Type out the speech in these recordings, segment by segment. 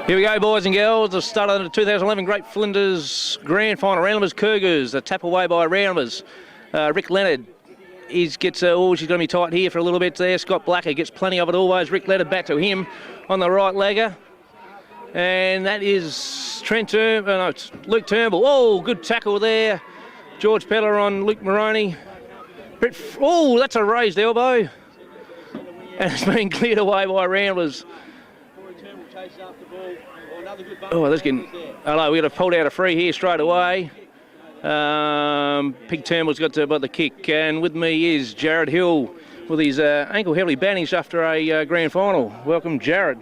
Here we go, boys and girls. The start of the 2011 Great Flinders Grand Final. Ramblers Cougars, a tap away by Ramblers. Rick Leonard, she's going to be tight here for a little bit there. Scott Blacker gets plenty of it always. Rick Leonard back to him on the right legger. And that is it's Luke Turnbull. Oh, good tackle there. George Peller on Luke Moroney. Oh, that's a raised elbow. And it's been cleared away by Ramblers. Oh, that's getting... Hello, we're going to pull out a free here straight away. Pig Turnbull's got the kick. And with me is Jared Hill with his ankle heavily bandaged after a grand final. Welcome, Jared.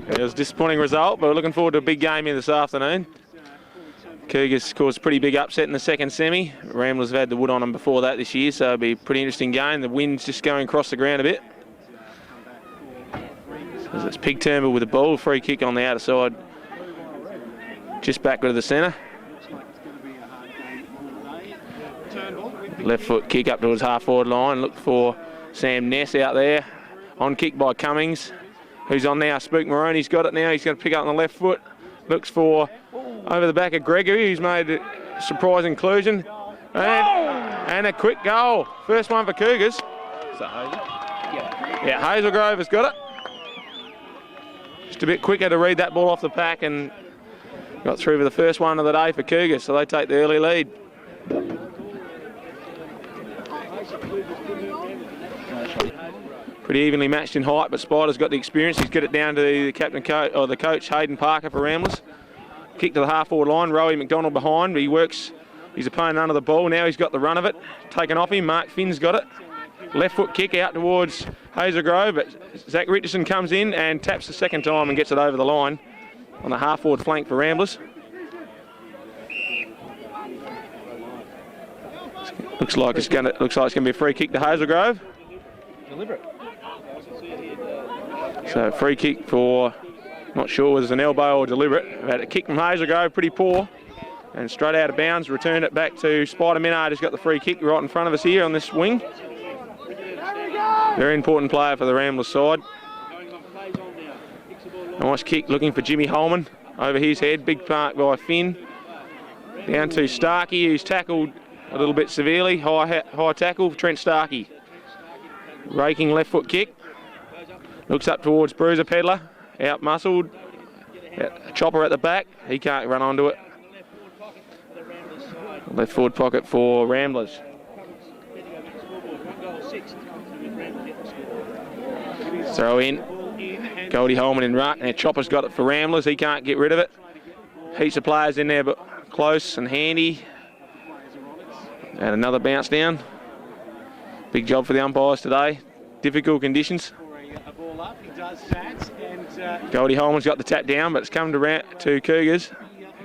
It was a disappointing result, but we're looking forward to a big game here this afternoon. Cougars caused a pretty big upset in the second semi. Ramblers have had the wood on them before that this year, so it'll be a pretty interesting game. The wind's just going across the ground a bit. So it's Pig Turnbull with a ball, free kick on the outer side. Just backward of the centre. Left foot kick up towards half-forward line. Look for Sam Ness out there. On kick by Cummings. Who's on now? Spook Moroney's got it now. He's going to pick up on the left foot. Looks for over the back of Gregory, who's made a surprise inclusion. And a quick goal. First one for Cougars. Is that Hazel? Yeah, Hazelgrove has got it. Just a bit quicker to read that ball off the pack and got through for the first one of the day for Cougars, so they take the early lead. Pretty evenly matched in height, but Spider's got the experience. He's got it down to the the coach, Hayden Parker for Ramblers. Kick to the half-forward line. Rowie McDonald behind, but he works his opponent under the ball. Now he's got the run of it. Taken off him. Mark Finn's got it. Left foot kick out towards Hazelgrove, but Zach Richardson comes in and taps the second time and gets it over the line on the half-forward flank for Ramblers. Looks like it's going to be a free kick to Hazelgrove. Deliberate. So free kick for, not sure whether it's an elbow or deliberate. Had a kick from Hazelgrove, pretty poor. And straight out of bounds, returned it back to Spider Minard, who's got the free kick right in front of us here on this wing. Very important player for the Ramblers side. Nice kick looking for Jimmy Holman. Over his head, big mark by Finn. Down to Starkey, who's tackled a little bit severely. High tackle, Trent Starkey. Raking left foot kick. Looks up towards Bruiser Pedler. Out muscled. Chopper at the back. He can't run onto it. Left forward pocket for Ramblers. Throw in. Goldie Holman in ruck. Now Chopper's got it for Ramblers. He can't get rid of it. Heaps of players in there, but close and handy. And another bounce down. Big job for the umpires today. Difficult conditions. Goldie Holman's got the tap down, but it's come to Cougars.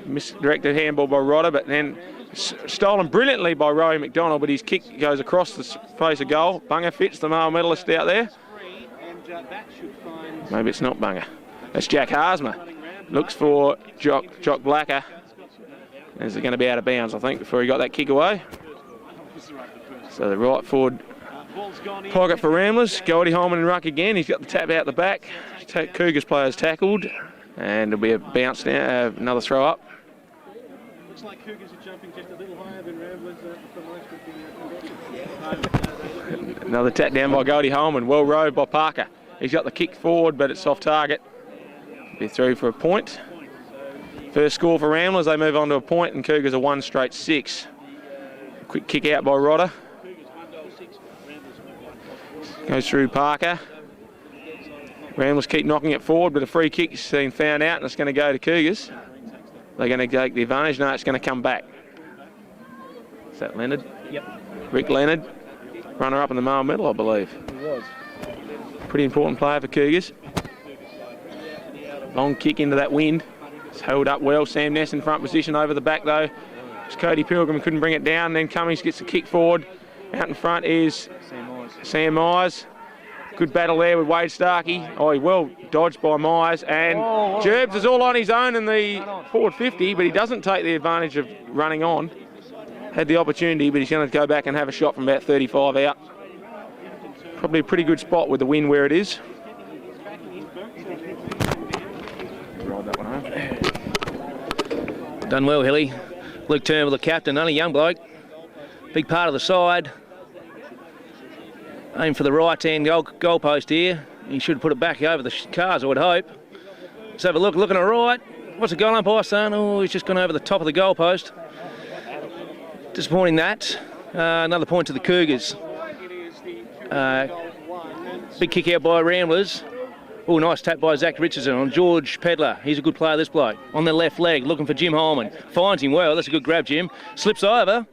Misdirected handball by Rodder, but then stolen brilliantly by Rowie McDonald, but his kick goes across the face of goal. Bunga Fitz, the male medalist out there. Maybe it's not Bunga. That's Jack Harsma. Looks for Jock Blacker. Is it going to be out of bounds, I think, before he got that kick away? So the right forward pocket for Ramblers. Goldie Holman in ruck again. He's got the tap out the back. Cougars players tackled. And there'll be a bounce now, another throw up. Looks like Cougars are jumping just a little higher than Ramblers. Another tap down by Goldie Holman. Well rowed by Parker. He's got the kick forward, but it's off target. Be through for a point. First score for Ramblers. They move on to a point, and Cougars are 1 straight 6. Quick kick out by Rodder. Goes through Parker. Ramblers keep knocking it forward, but a free kick's been found out, and it's going to go to Cougars. They're going to take the advantage. No, it's going to come back. Is that Leonard? Yep. Rick Leonard, runner-up in the male medal, I believe. He was. Pretty important player for Cougars. Long kick into that wind. It's held up well. Sam Ness in front position over the back, though. It's Cody Pilgrim couldn't bring it down. Then Cummings gets the kick forward. Out in front is Sam Myers. Good battle there with Wade Starkey. Oh, well dodged by Myers. And Gerbs is all on his own in the forward 50, but he doesn't take the advantage of running on. had the opportunity, but he's going to go back and have a shot from about 35 out. Probably a pretty good spot with the wind where it is. Ride that one home. Done well, Hilly. Luke Turnbull, the captain, only young bloke. Big part of the side. Aim for the right-hand goal post here. He should put it back over the cars, I would hope. Let's have a look. Looking right. What's the goal umpire saying? Oh, he's just gone over the top of the goal post. Disappointing that. Another point to the Cougars. Big kick out by Ramblers. Oh, nice tap by Zach Richardson on George Pedler. He's a good player, this bloke. On the left leg, looking for Jim Holman. Finds him well. That's a good grab, Jim. Slips over.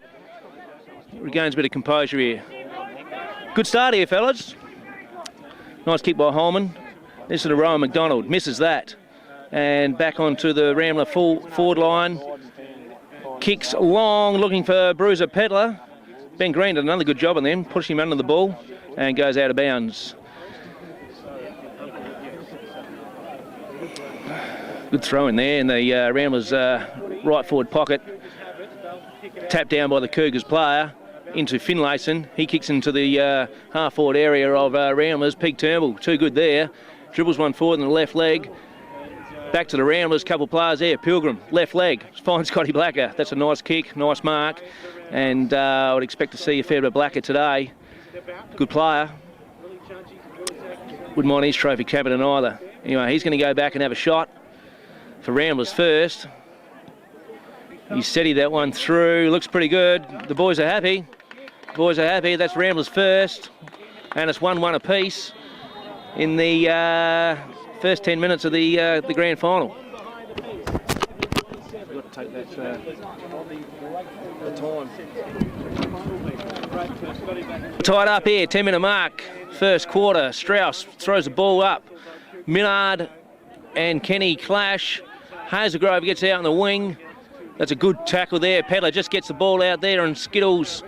Regains a bit of composure here. Good start here, fellas. Nice kick by Holman. This is the Rowan McDonald. Misses that. And back onto the Rambler forward line. Kicks long, looking for Bruiser Pedler. Ben Green did another good job on them, pushing him under the ball and goes out of bounds. Good throw in there in the Ramblers' right forward pocket. Tapped down by the Cougars player into Finlayson. He kicks into the half forward area of Ramblers. Pig Turnbull, too good there. Dribbles one forward in the left leg. Back to the Ramblers, couple players there. Pilgrim, left leg, finds Scotty Blacker. That's a nice kick, nice mark. And I would expect to see a fair bit of Blacker today. Good player. Wouldn't mind his trophy cabinet either. Anyway, he's going to go back and have a shot for Ramblers first. He steadied that one through. Looks pretty good. The boys are happy. Boys are happy. That's Ramblers first. And it's 1-1 apiece in the first 10 minutes of the grand final. Got to take that the time. Tied up here, 10-minute mark. First quarter. Strauss throws the ball up. Minard and Kenny clash. Hazelgrove gets out in the wing. That's a good tackle there. Pedler just gets the ball out there and skittles.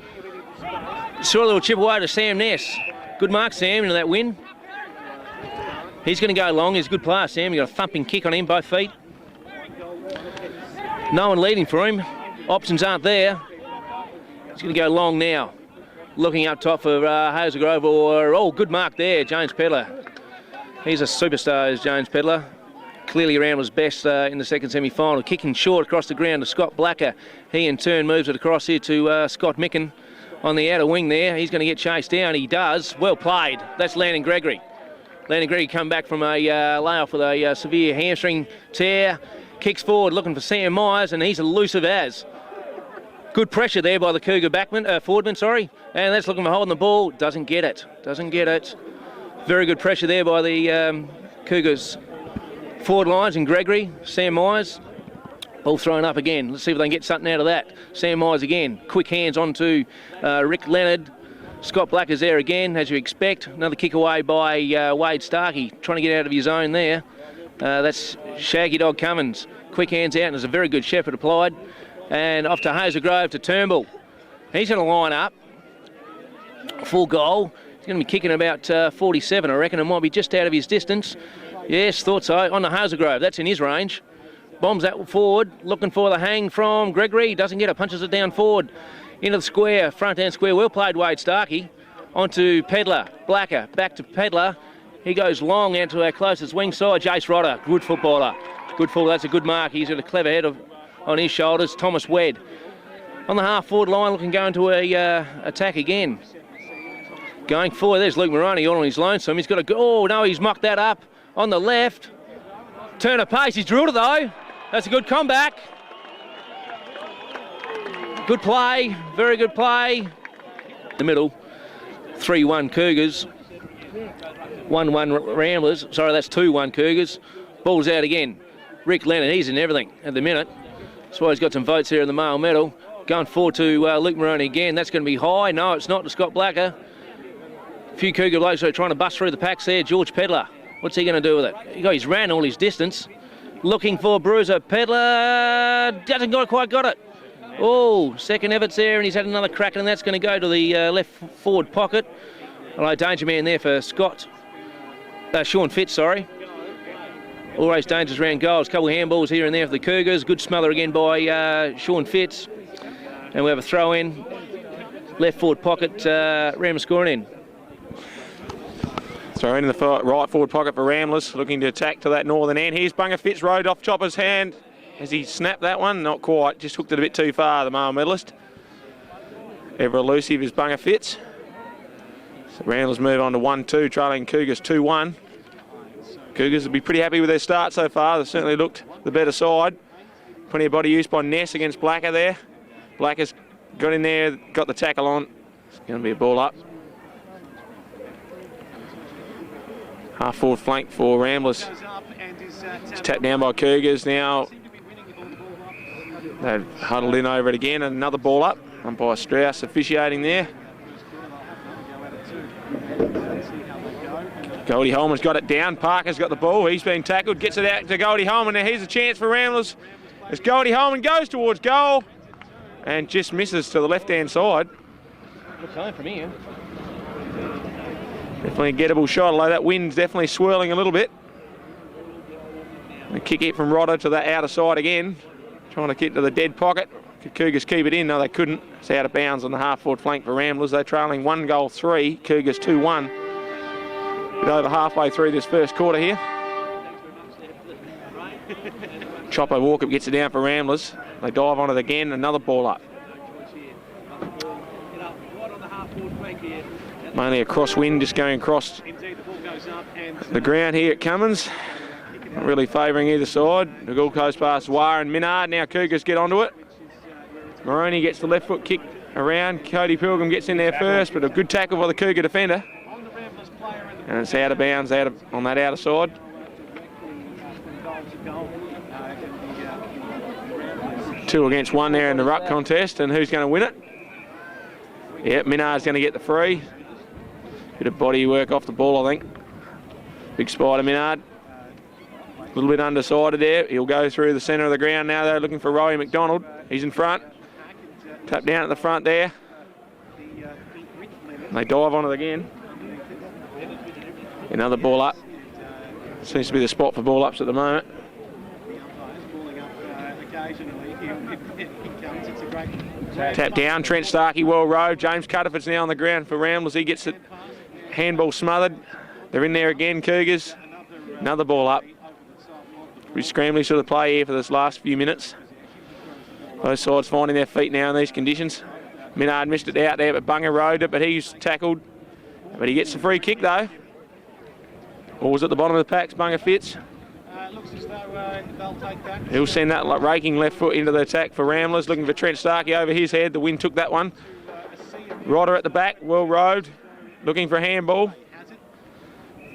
Short little chip away to Sam Ness. Good mark, Sam, into that win. He's going to go long. He's a good player, Sam. He's got a thumping kick on him, both feet. No one leading for him. Options aren't there. He's going to go long now. Looking up top for Hazelgrove. Oh, good mark there, James Pedler. He's a superstar, is James Pedler. Clearly Ramblers' best in the second semi-final. Kicking short across the ground to Scott Blacker. He in turn moves it across here to Scott Micken on the outer wing there. He's going to get chased down. He does. Well played. That's Landon Gregory. Landon Gregory come back from a layoff with a severe hamstring tear. Kicks forward looking for Sam Myers, and he's elusive as. Good pressure there by the Cougar forwardman, sorry. And that's looking for holding the ball. Doesn't get it. Doesn't get it. Very good pressure there by the Cougars forward lines and Gregory. Sam Myers. Ball thrown up again. Let's see if they can get something out of that. Sam Myers again. Quick hands onto Rick Leonard. Scott Black is there again, as you expect. Another kick away by Wade Starkey, trying to get out of his zone there. That's Shaggy Dog Cummins. Quick hands out, and there's a very good Shepherd applied. And off to Hazelgrove to Turnbull. He's going to line up. Full goal. He's going to be kicking about 47, I reckon. It might be just out of his distance. Yes, thought so. On to Hazelgrove. That's in his range. Bombs that forward. Looking for the hang from Gregory. Doesn't get it. Punches it down forward. Into the square. Front end square. Well played, Wade Starkey. Onto Pedler. Blacker. Back to Pedler. He goes long out to our closest wing side. Jace Rodder. Good footballer. Good footballer. That's a good mark. He's got a clever head on his shoulders. Thomas Wedd. On the half forward line, looking going to a attack again. Going forward. There's Luke Moroney all on his lonesome. He's got a go. Oh, no, he's mucked that up. On the left, turn of pace, he's drilled it though. That's a good comeback. Good play, very good play. The middle, 3-1 Cougars, 1-1 Ramblers. Sorry, that's 2-1 Cougars. Ball's out again. Rick Leonard, he's in everything at the minute. That's why he's got some votes here in the male medal. Going forward to Luke Moroney again. That's going to be high. No, it's not to Scott Blacker. A few Cougar blokes are trying to bust through the packs there. George Pedler. What's he going to do with it? He's ran all his distance. Looking for Bruiser Pedler. Doesn't quite got it. Oh, second effort's there, and he's had another crack, and that's going to go to the left forward pocket. Hello, danger man there for Scott. Sean Fitz, sorry. Always dangerous round goals. Couple of handballs here and there for the Cougars. Good smother again by Sean Fitz. And we have a throw in. Left forward pocket, Ramblers scoring in. Throw in the right forward pocket for Ramblers, looking to attack to that northern end. Here's Bunga Fitzroy off Chopper's hand. Has he snapped that one? Not quite, just hooked it a bit too far, the male medalist. Ever elusive is Bunga Fitz. So Ramblers move on to 1-2, trailing Cougars 2-1. Cougars will be pretty happy with their start so far. They've certainly looked the better side. Plenty of body use by Ness against Blacker there. Blacker's got in there, got the tackle on. It's going to be a ball up. Half forward flank for Ramblers. It's tapped down by Cougars now. They've huddled in over it again. Another ball up. Umpire Strauss officiating there. Goldie Holman's got it down. Parker's got the ball. He's being tackled. Gets it out to Goldie Holman. Now here's a chance for Ramblers as Goldie Holman goes towards goal and just misses to the left-hand side. Good time from here. Definitely a gettable shot, although that wind's definitely swirling a little bit. A kick it from Rodder to the outer side again. Trying to get to the dead pocket. Could Cougars keep it in? No, they couldn't. It's out of bounds on the half-forward flank for Ramblers. They're trailing 1-3, Cougars 2-1. Bit over halfway through this first quarter here. Chopper Walker gets it down for Ramblers. They dive on it again, another ball up. Mainly a crosswind, just going across the ground here at Cummins. Not really favouring either side. The Gold Coast pass Wire and Minard. Now Cougars get onto it. Maroney gets the left foot kick around. Cody Pilgrim gets in there first, but a good tackle by the Cougar defender. And it's out of bounds on that outer side. Two against one there in the ruck contest, and who's going to win it? Yep, Minard's going to get the free. Bit of body work off the ball, I think. Big spider Minard. A little bit undecided there. He'll go through the centre of the ground now, though, looking for Rowie McDonald. He's in front. Tap down at the front there. And they dive on it again. Another ball up. Seems to be the spot for ball ups at the moment. Tap down, Trent Starkey, well rowed. James Cutterford's now on the ground for Ramblers. He gets it. Handball smothered. They're in there again, Cougars. Another ball up. Pretty scrambly sort of play here for this last few minutes. Both sides finding their feet now in these conditions. Minard missed it out there, but Bunga rode it, but he's tackled. But he gets the free kick though. Ball's at the bottom of the packs, Bunga Fitz. Looks as though they'll take that. He'll send that raking left foot into the attack for Ramblers, looking for Trent Starkey over his head. The wind took that one. Rodder at the back, well rowed, looking for a handball.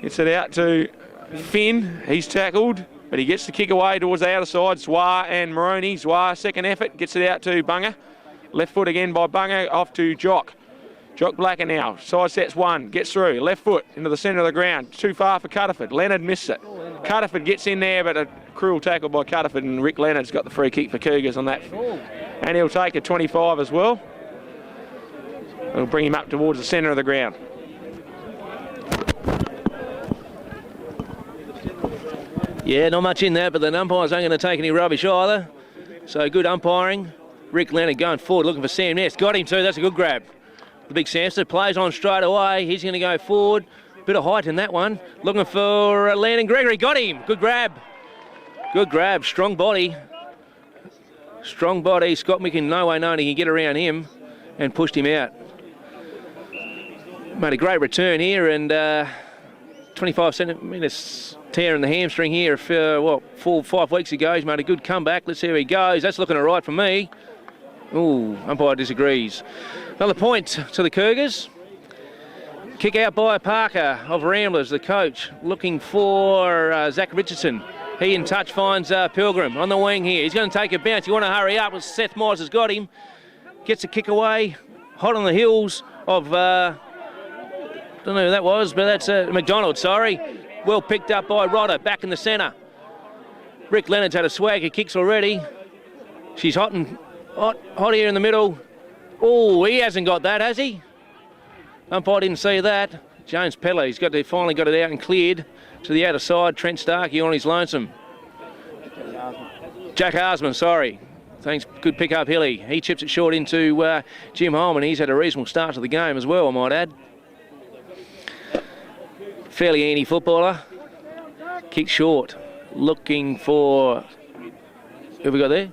Gets it out to Finn. He's tackled, but he gets the kick away towards the outer side. Zwar and Maroney. Zwar, second effort, gets it out to Bunga. Left foot again by Bunga, off to Jock. Jock Blacker now, side sets one, gets through, left foot into the centre of the ground, too far for Cutterford. Leonard missed it. Cutterford gets in there, but a cruel tackle by Cutterford, and Rick Leonard's got the free kick for Cougars on that. And he'll take a 25 as well. It'll bring him up towards the centre of the ground. Yeah, not much in that, but the umpires aren't going to take any rubbish either. So good umpiring. Rick Leonard going forward, looking for Sam Ness. Got him too, that's a good grab. The big Samster plays on straight away. He's going to go forward. Bit of height in that one. Looking for Landon Gregory. Got him. Good grab. Good grab. Strong body. Strong body. Scott Mick in no way known he can get around him and pushed him out. Made a great return here, and 25 centimetres tear in the hamstring here 4 or 5 weeks ago. He's made a good comeback. Let's see how he goes. That's looking all right for me. Ooh, umpire disagrees. Another point to the Cougars. Kick out by Parker of Ramblers, the coach, looking for Zach Richardson. He in touch finds Pilgrim on the wing here. He's going to take a bounce. You want to hurry up. Seth Myers has got him. Gets a kick away. Hot on the heels of, don't know who that was, but that's McDonald, sorry. Well picked up by Rodder, back in the centre. Rick Leonard's had a swag. He kicks already. She's hot here in the middle. Oh, he hasn't got that, has he? Umpire didn't see that. James Pelly's finally got it out and cleared to the outer side. Trent Starkey on his lonesome. Jack Arsman, sorry. Thanks. Good pick up, Hilly. He chips it short into Jim Holman. He's had a reasonable start to the game as well, I might add. Fairly handy footballer. Kick short. Looking for... Who have we got there?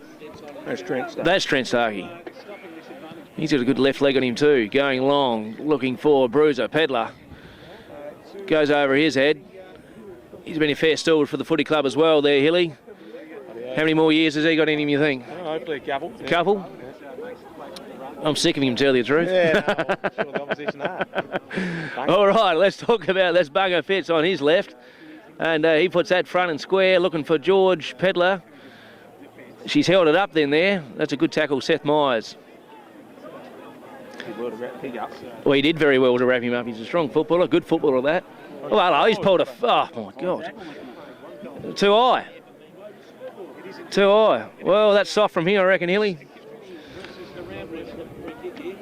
That's Trent Starkey. That's Trent Starkey. He's got a good left leg on him too. Going long, looking for Bruiser. Pedler. Goes over his head. He's been a fair steward for the footy club as well there, Hilly. How many more years has he got in him, you think? Hopefully a couple. Couple? I'm sick of him, to tell you the truth. Yeah, no, sure the opposition are. All right, let's talk about that's Bugger Fitz on his left. And he puts that front and square, looking for George Pedler. She's held it up then there. That's a good tackle, Seth Myers. Well, he did very well to wrap him up. He's a strong footballer, good footballer that. Oh, hello, he's pulled a... Oh, my God. Too high. Too high. Well, that's soft from here, I reckon, Hilly.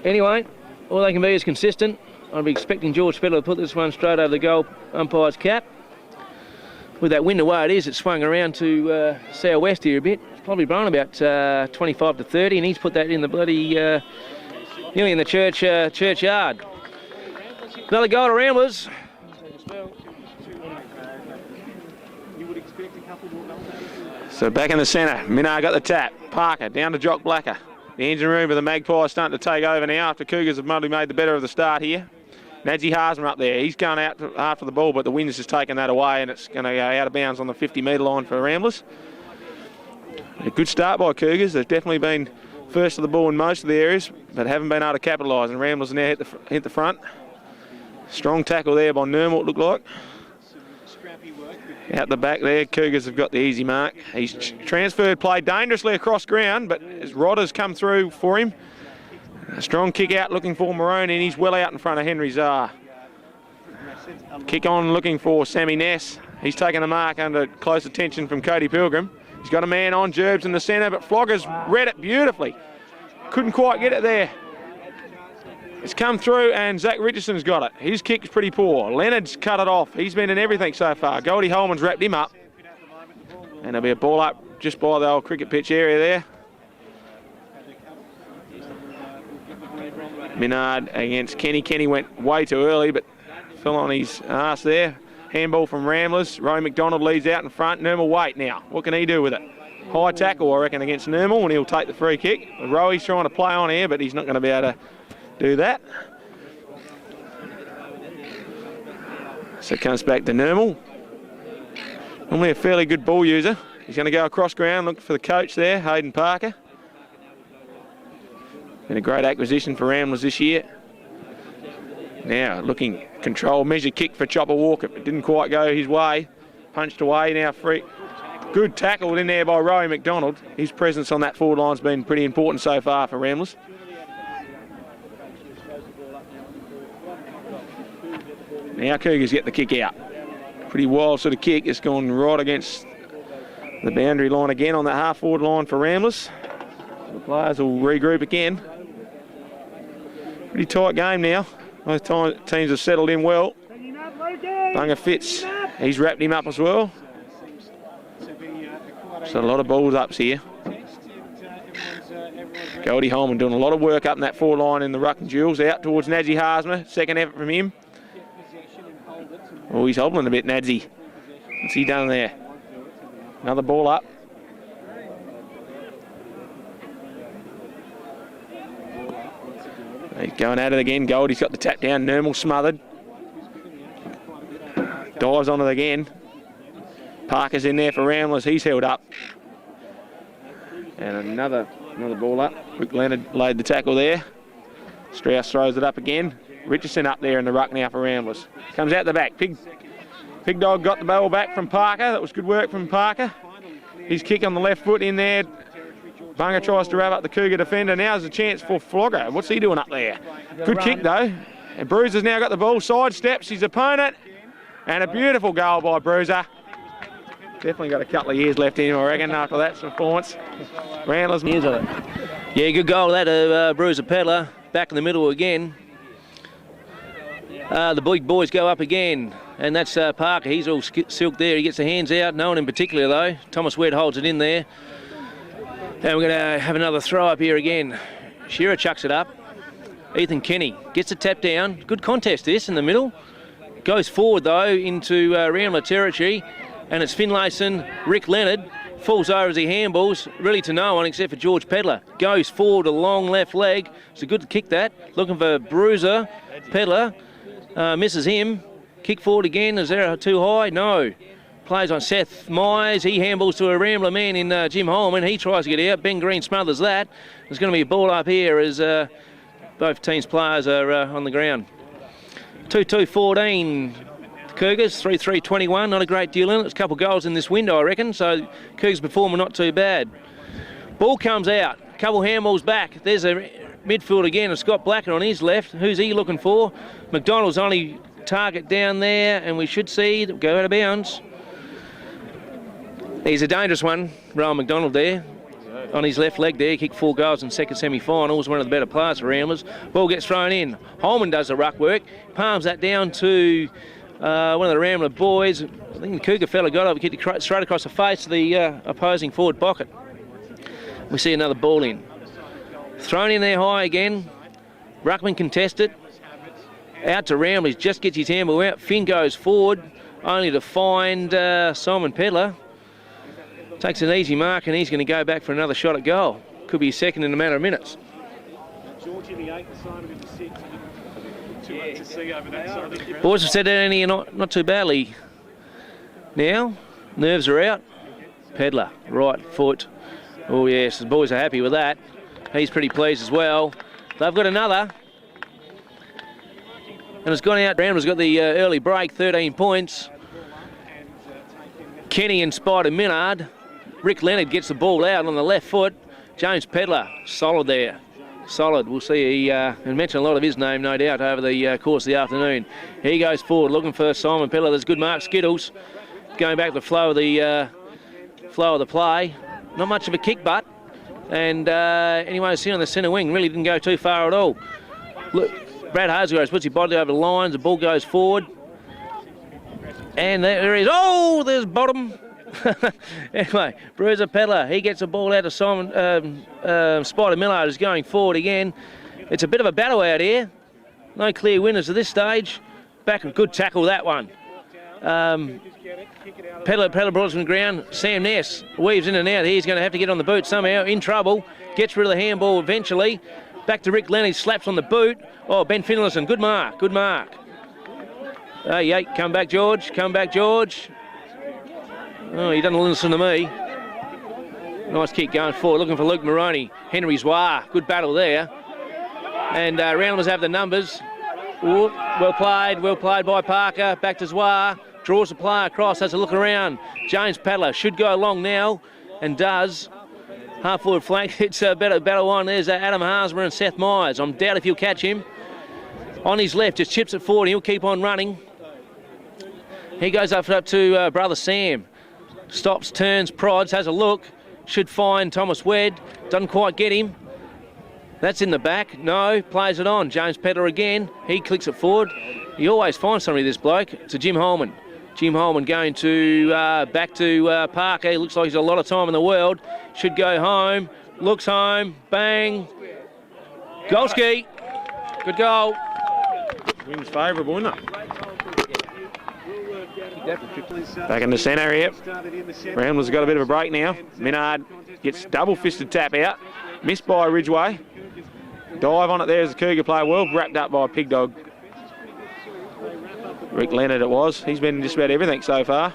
Anyway, all they can be is consistent. I'd be expecting George Pedler to put this one straight over the goal umpire's cap. With that wind the way it is, it swung around to southwest here a bit. It's probably blown about 25 to 30, and he's put that in the bloody... nearly in the churchyard. Another goal to Ramblers. So back in the centre, Minar got the tap. Parker down to Jock Blacker. The engine room of the Magpies starting to take over now after Cougars have mostly made the better of the start here. Nadji Harsman up there. He's going out after the ball, but the wind's just taken that away, and it's going to go out of bounds on the 50-metre line for Ramblers. A good start by Cougars. They've definitely been first to the ball in most of the areas, but haven't been able to capitalise, and Ramblers now hit the front. Strong tackle there by Nermal, it looked like. Out the back there, Cougars have got the easy mark. He's transferred play dangerously across ground, but his Rodder's come through for him. A strong kick out looking for Maroney, and he's well out in front of Henry Czar. Kick on looking for Sammy Ness. He's taken the mark under close attention from Cody Pilgrim. He's got a man on, Gerbs in the centre, but Flogger's read it beautifully. Couldn't quite get it there. It's come through, and Zach Richardson's got it. His kick's pretty poor. Leonard's cut it off. He's been in everything so far. Goldie Holman's wrapped him up. And there'll be a ball up just by the old cricket pitch area there. Minard against Kenny. Kenny went way too early, but fell on his arse there. Handball from Ramblers. Roy McDonald leads out in front. Nermal wait now. What can he do with it? High tackle, I reckon, against Nermal, and he'll take the free kick. Roy's trying to play on here, but he's not going to be able to do that. So it comes back to Nermal. Normally a fairly good ball user. He's going to go across ground, looking for the coach there, Hayden Parker. Been a great acquisition for Ramblers this year. Now looking control, measure kick for Chopper Walker. It didn't quite go his way. Punched away now, free. Good tackle in there by Roy McDonald. His presence on that forward line's been pretty important so far for Ramblers. Now Cougars get the kick out. Pretty wild sort of kick. It's gone right against the boundary line again on that half forward line for Ramblers. The players will regroup again. Pretty tight game now. Both teams have settled in well. Bunga Fitz, he's wrapped him up as well. So a lot of balls ups here. Goldie Holman doing a lot of work up in that forward line in the ruck and duels. Out towards Nadji Harsma. Second effort from him. Oh, he's hobbling a bit, Nadzi. What's he done there? Another ball up. He's going at it again. Goldie's got the tap down. Nermal smothered. Dives on it again. Parker's in there for Ramblers. He's held up. And another ball up. Rick Leonard laid the tackle there. Strauss throws it up again. Richardson up there in the ruck now for Ramblers. Comes out the back. Pig Dog got the ball back from Parker. That was good work from Parker. His kick on the left foot in there. Bunga tries to wrap up the Cougar defender. Now's a chance for Flogger. What's he doing up there? Good kick though. And Bruiser's now got the ball. Sidesteps his opponent. And a beautiful goal by Bruiser. Definitely got a couple of years left in him, I reckon, after that performance. Ramblers. Years of it. Yeah, good goal that of Bruiser Pedler. Back in the middle again. The big boys go up again, and that's Parker. He's all silk there. He gets the hands out. No one in particular, though. Thomas Wedd holds it in there. And we're going to have another throw up here again. Shearer chucks it up. Ethan Kenny gets the tap down. Good contest this in the middle. Goes forward though into Rambler territory, and it's Finlayson, Rick Leonard. Falls over as he handballs, really to no one except for George Pedler. Goes forward a long left leg. It's a good kick that. Looking for Bruiser. Pedler misses him. Kick forward again. Is there too high? No. Plays on Seth Myers. He handballs to a Rambler man in Jim Holman. He tries to get out. Ben Green smothers that. There's going to be a ball up here as both teams' players are on the ground. 2-2-14. Cougars, 3-3-21. Not a great deal in it. There's a couple of goals in this window, I reckon. So Cougars performing not too bad. Ball comes out. A couple handballs back. There's a midfield again. Scott Blacker on his left. Who's he looking for? McDonald's only target down there, and we should see go out of bounds. He's a dangerous one, Rowan McDonald there. On his left leg there, kicked 4 goals in second semi-final. Was one of the better players for Ramblers. Ball gets thrown in. Holman does the ruck work. Palms that down to one of the Rambler boys. I think the Cougar fella got it, kicked it straight across the face of the opposing forward pocket. We see another ball in. Thrown in there high again. Ruckman contested. Out to Ramblers, just gets his handball out. Finn goes forward, only to find Simon Pedler. Takes an easy mark, and he's going to go back for another shot at goal. Could be second in a matter of minutes. Boys have said that any not too badly. Now, nerves are out. Pedler, right foot. Oh yes, the boys are happy with that. He's pretty pleased as well. They've got another. And it's gone out. Ramblers got the early break, 13 points. Kenny and Spider Minard. Rick Leonard gets the ball out on the left foot. James Pedler, solid there. Solid. We'll see. He mentioned a lot of his name, no doubt, over the course of the afternoon. He goes forward, looking for Simon Pedler. There's good mark. Skittles going back to the flow of the play. Not much of a kick, but. And anyone who's sitting on the centre wing really didn't go too far at all. Look, Brad Hazelgrove puts his body over the lines. The ball goes forward. And there he is. Oh, there's bottom. Anyway, Bruiser Pedler, he gets the ball out of Simon. Spider Millard is going forward again. It's a bit of a battle out here. No clear winners at this stage. Back, a good tackle, that one. Pedler brought it from the ground. Sam Ness weaves in and out. He's going to have to get on the boot somehow. In trouble. Gets rid of the handball eventually. Back to Rick Leonard. Slaps on the boot. Oh, Ben Finlayson. Good mark. Good mark. Hey, come back, George. Come back, George. Oh, he doesn't listen to me. Nice kick going forward, looking for Luke Moroney. Henry Zwar, good battle there. And Ramblers have the numbers. Ooh, well played by Parker. Back to Zwar, draws the player across, has a look around. James Pedler should go along now, and does. Half forward flank, it's a better one. There's Adam Harsmer and Seth Myers. I'm doubt if he'll catch him. On his left, just chips it forward, he'll keep on running. He goes up to brother Sam. Stops, turns, prods, has a look. Should find Thomas Wedd. Doesn't quite get him. That's in the back. No, plays it on. James Pedler again. He clicks it forward. He always finds somebody, this bloke. It's a Jim Holman. Jim Holman going to back to Parker. He looks like he's got a lot of time in the world. Should go home. Looks home. Bang. Golski. Good goal. Wind's favourable, isn't it? Back in the centre here. Ramblers have got a bit of a break now. Minard gets double-fisted tap out. Missed by Ridgeway. Dive on it there as a Cougar player. Well wrapped up by Pig Dog. Rick Leonard it was. He's been in just about everything so far.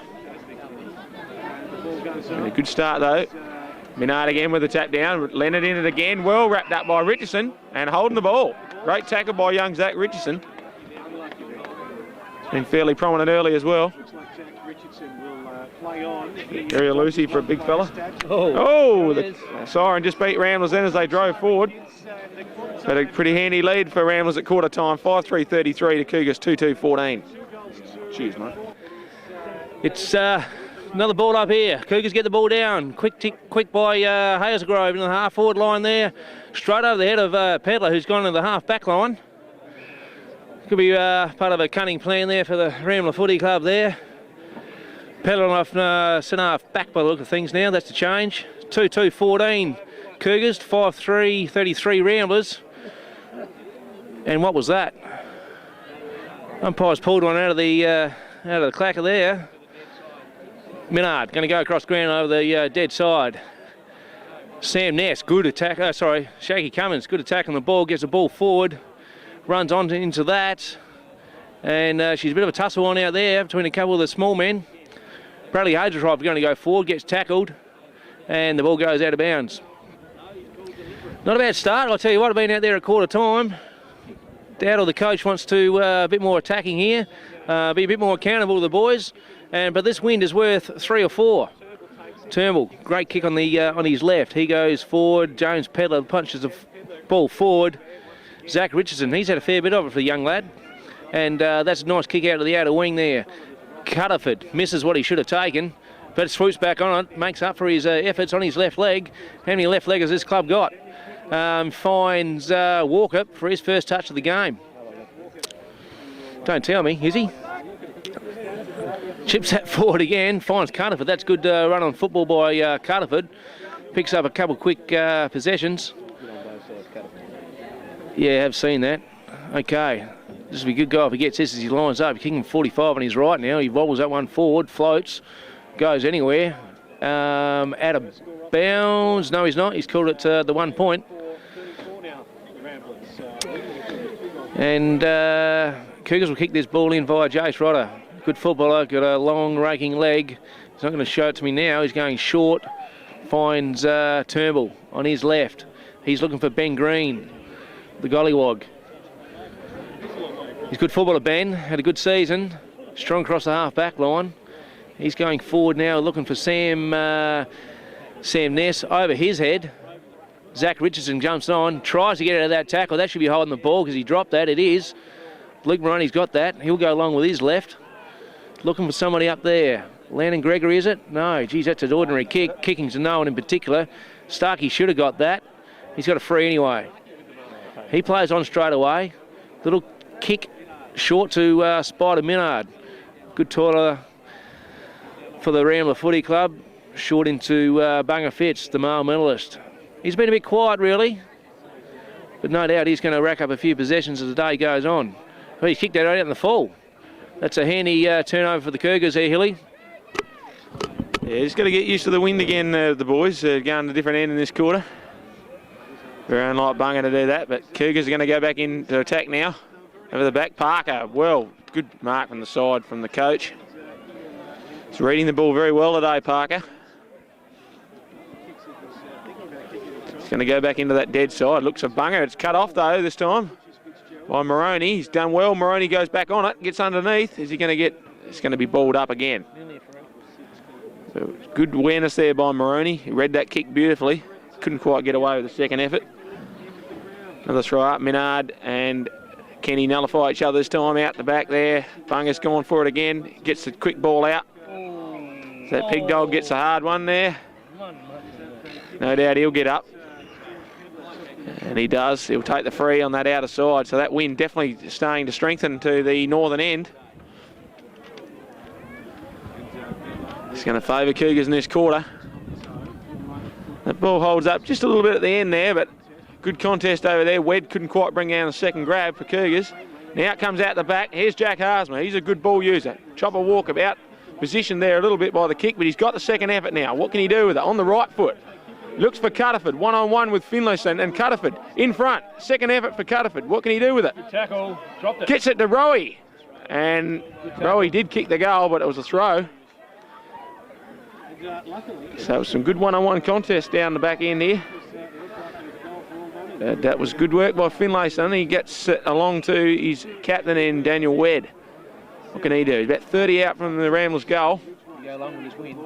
And a good start though. Minard again with the tap down. Leonard in it again. Well wrapped up by Richardson and holding the ball. Great tackle by young Zach Richardson. Been fairly prominent early as well. Very elusive for a big fella. Oh, the siren just beat Ramblers then as they drove forward. Had a pretty handy lead for Ramblers at quarter time. 5-3-33 to Cougars 2-2-14. Cheers, mate. It's another ball up here. Cougars get the ball down. Quick by Hazelgrove in the half forward line there. Straight over the head of Pedler, who's gone to the half back line. Could be part of a cunning plan there for the Rambler Footy Club there. Pedler off centre half back by the look of things now. That's the change. 2-2-14 Cougars, 5-3, 33 Ramblers. And what was that? Umpire's pulled one out of the clacker there. Minard going to go across ground over the dead side. Sam Ness, good attack. Shaggy Cummins, good attack on the ball. Gets the ball forward, runs on into that, and she's a bit of a tussle on out there between a couple of the small men. Bradley Hagertrup going to go forward, gets tackled, and the ball goes out of bounds. Not a bad start. I'll tell you what, I've been out there at quarter time. Dowdle, the coach, wants to a bit more attacking here, be a bit more accountable to the boys. But this wind is worth 3 or 4. Turnbull, great kick on his left. He goes forward. James Pedler punches the ball forward. Zach Richardson, he's had a fair bit of it for the young lad. And that's a nice kick out of the outer wing there. Cutterford misses what he should have taken, but swoops back on it, makes up for his efforts on his left leg. How many left leggers this club got? Finds Walker for his first touch of the game. Don't tell me, is he? Chips that forward again, finds Cutterford. That's good run on football by Cutterford. Picks up a couple quick possessions. Yeah, I've seen that. Okay, this will be a good guy if he gets this as he lines up. Kicking 45 on his right now. He wobbles that one forward, floats, goes anywhere. Out of bounds. No, he's not. He's called it the 1 point. And Cougars will kick this ball in via Jace Rodder. Good footballer, got a long raking leg. He's not going to show it to me now. He's going short. Finds Turnbull on his left. He's looking for Ben Green, the gollywog. He's good footballer, Ben. Had a good season. Strong across the half-back line. He's going forward now, looking for Sam Ness over his head. Zach Richardson jumps on, tries to get out of that tackle. That should be holding the ball because he dropped that. It is. Luke Moroney's got that. He'll go along with his left. Looking for somebody up there. Landon Gregory, is it? No, geez, that's an ordinary kick. Kicking to no one in particular. Starkey should have got that. He's got a free anyway. He plays on straight away. Little kick short to Spider Minard. Good toiler for the Rambler Footy Club. Short into Bunga Fitz, the male medalist. He's been a bit quiet, really. But no doubt he's going to rack up a few possessions as the day goes on. Oh, he kicked that right out in the fall. That's a handy turnover for the Cougars here, Hilly. Yeah, he's got to get used to the wind again, the boys. Going to a different end in this quarter. Very unlike Bunga to do that, but Cougars are going to go back into attack now. Over the back, Parker. Well, good mark from the side from the coach. He's reading the ball very well today, Parker. He's going to go back into that dead side. Looks for Bunga. It's cut off, though, this time by Moroney. He's done well. Moroney goes back on it, gets underneath. Is he going to get... It's going to be balled up again. So good awareness there by Moroney. He read that kick beautifully. Couldn't quite get away with the second effort. Another throw up. Minard and Kenny nullify each other this time out the back there. Bunga's gone for it again. Gets the quick ball out. So that pig dog gets a hard one there. No doubt he'll get up. And he does. He'll take the free on that outer side. So that wind definitely starting to strengthen to the northern end. It's going to favour Cougars in this quarter. That ball holds up just a little bit at the end there, but good contest over there. Wed couldn't quite bring down the second grab for Cougars. Now it comes out the back. Here's Jack Harsma. He's a good ball user. Chopper walkabout. Positioned there a little bit by the kick, but he's got the second effort now. What can he do with it? On the right foot. Looks for Cutterford. One-on-one with Finlayson and Cutterford in front. Second effort for Cutterford. What can he do with it? Good tackle. Dropped it. Gets it to Rowie. And Rowie did kick the goal, but it was a throw. So it was some good one-on-one contest down the back end here. That was good work by Finlayson. He gets it along to his captain in Daniel Wedd. What can he do? He's about 30 out from the Ramblers goal. Go along with his win.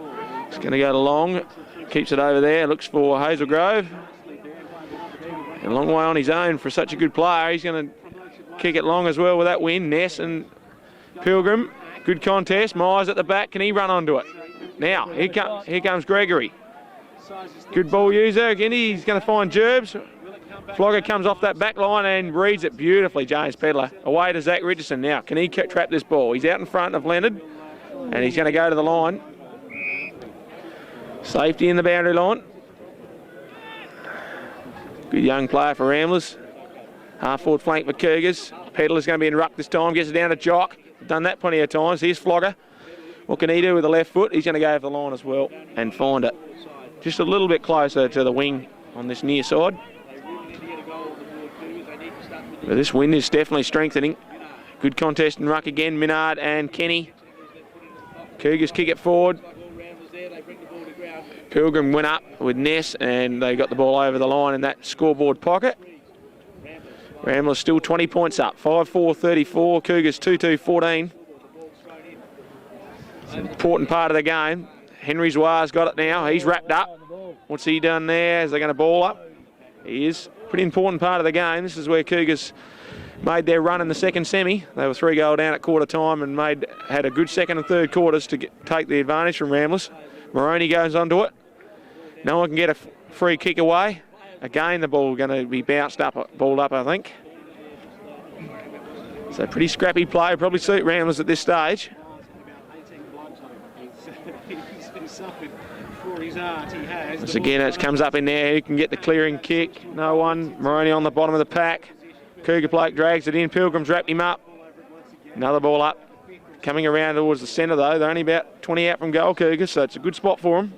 He's going to go long. Keeps it over there. Looks for Hazelgrove. A long way on his own for such a good player. He's going to kick it long as well with that win. Ness and Pilgrim. Good contest. Myers at the back. Can he run onto it? Now, here comes Gregory. Good ball user. Again, he's going to find Gerbs. Flogger comes off that back line and reads it beautifully, James Pedler. Away to Zach Richardson now. Can he trap this ball? He's out in front of Leonard and he's going to go to the line. Safety in the boundary line. Good young player for Ramblers. Half forward flank for Cougars. Pedler's going to be in ruck this time. Gets it down to Jock. Done that plenty of times. Here's Flogger. What can he do with the left foot? He's going to go over the line as well and find it. Just a little bit closer to the wing on this near side. But this wind is definitely strengthening. Good contest in ruck again. Minard and Kenny. Cougars kick it forward. Pilgrim went up with Ness and they got the ball over the line in that scoreboard pocket. Ramblers still 20 points up. 5-4-34. Cougars 2-2-14. It's an important part of the game. Henry Zoir's got it now. He's wrapped up. What's he done there? Is they going to ball up? He is. Pretty important part of the game. This is where Cougars made their run in the second semi. They were 3 goal down at quarter time and had a good second and third quarters to take the advantage from Ramblers. Maroney goes onto it. No one can get a free kick away. Again, the ball going to be balled up, I think. So pretty scrappy play. Probably suit Ramblers at this stage. Once again, it comes up in there. Who can get the clearing kick? No one. Maroney on the bottom of the pack. Cougar Blake drags it in. Pilgrim's wrapped him up. Another ball up. Coming around towards the centre though. They're only about 20 out from goal, Cougars, so it's a good spot for them.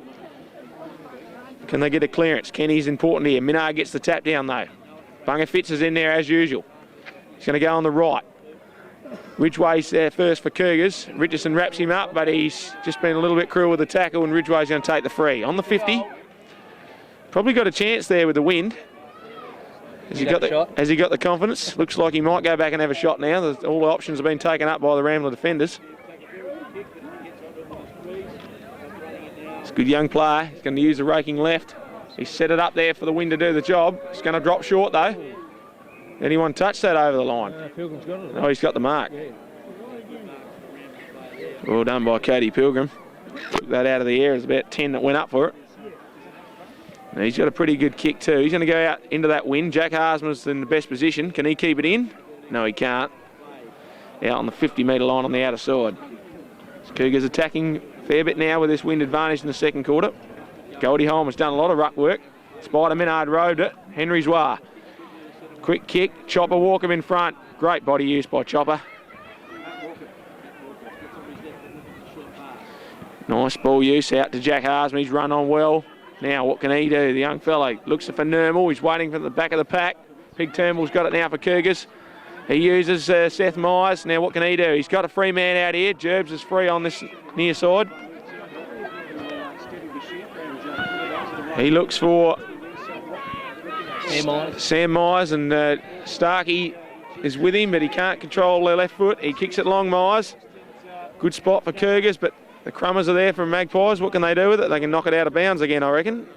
Can they get a clearance? Kenny's important here. Minard gets the tap down though. Bunga Fitz is in there as usual. He's going to go on the right. Ridgway's there first for Cougars. Richardson wraps him up, but he's just been a little bit cruel with the tackle, and Ridgway's going to take the free. On the 50. Probably got a chance there with the wind. Has he got the confidence? Looks like he might go back and have a shot now. All the options have been taken up by the Rambler defenders. It's a good young player. He's going to use the raking left. He's set it up there for the wind to do the job. It's going to drop short though. Anyone touch that over the line? Oh, he's got the mark. Well done by Cody Pilgrim. Took that out of the air. There's about 10 that went up for it. Now he's got a pretty good kick too. He's going to go out into that wind. Jack Harsman's in the best position. Can he keep it in? No, he can't. Out on the 50-metre line on the outer side. So Cougars attacking a fair bit now with this wind advantage in the second quarter. Goldie Holm has done a lot of ruck work. Spider Minard rode it. Henry Zoir. Quick kick. Chopper Walker in front. Great body use by Chopper. Nice ball use out to Jack Harsman. He's run on well. Now what can he do? The young fellow looks for Nermal. He's waiting for the back of the pack. Pig Turnbull's got it now for Cougars. He uses Seth Myers. Now what can he do? He's got a free man out here. Gerbs is free on this near side. He looks for Sam Myers, and Starkey is with him, but he can't control their left foot. He kicks it long, Myers. Good spot for Cougars, but the Crummers are there from Magpies. What can they do with it? They can knock it out of bounds again, I reckon.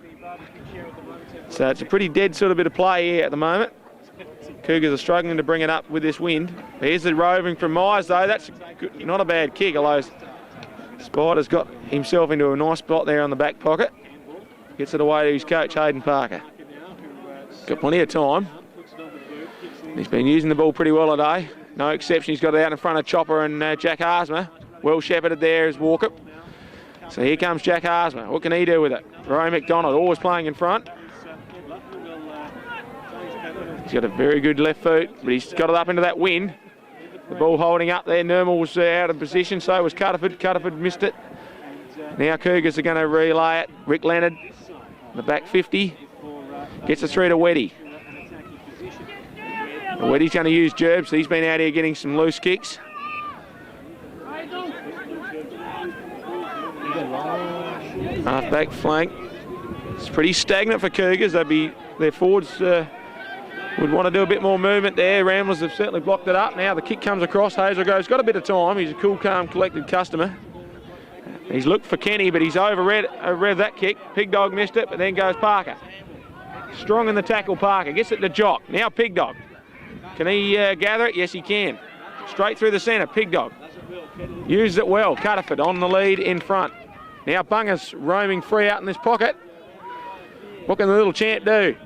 So it's a pretty dead sort of bit of play here at the moment. Cougars are struggling to bring it up with this wind. Here's the roving from Myers, though. That's not a bad kick, although Spider's got himself into a nice spot there on the back pocket. Gets it away to his coach, Hayden Parker. Got plenty of time. He's been using the ball pretty well today. No exception. He's got it out in front of Chopper and Jack Harsman. Well shepherded there is Walker. So here comes Jack Harsman. What can he do with it? Roy McDonald always playing in front. He's got a very good left foot, but he's got it up into that wind. The ball holding up there. Nermal was out of position, so was Cutterford. Cutterford missed it. Now Cougars are going to relay it. Rick Leonard, the back 50, gets it through to Weddy. Weddy's going to use Gerbs. He's been out here getting some loose kicks. Half back flank. It's pretty stagnant for Cougars. Their forwards would want to do a bit more movement there. Ramblers have certainly blocked it up. Now the kick comes across. Hazelgrove's got a bit of time. He's a cool, calm, collected customer. He's looked for Kenny, but he's overread that kick. Pig Dog missed it, but then goes Parker. Strong in the tackle, Parker. Gets it to Jock. Now Pig Dog. Can he gather it? Yes, he can. Straight through the centre. Pig Dog. Used it well. Cutterford on the lead in front. Now Bunga's roaming free out in this pocket. What can the little chant do?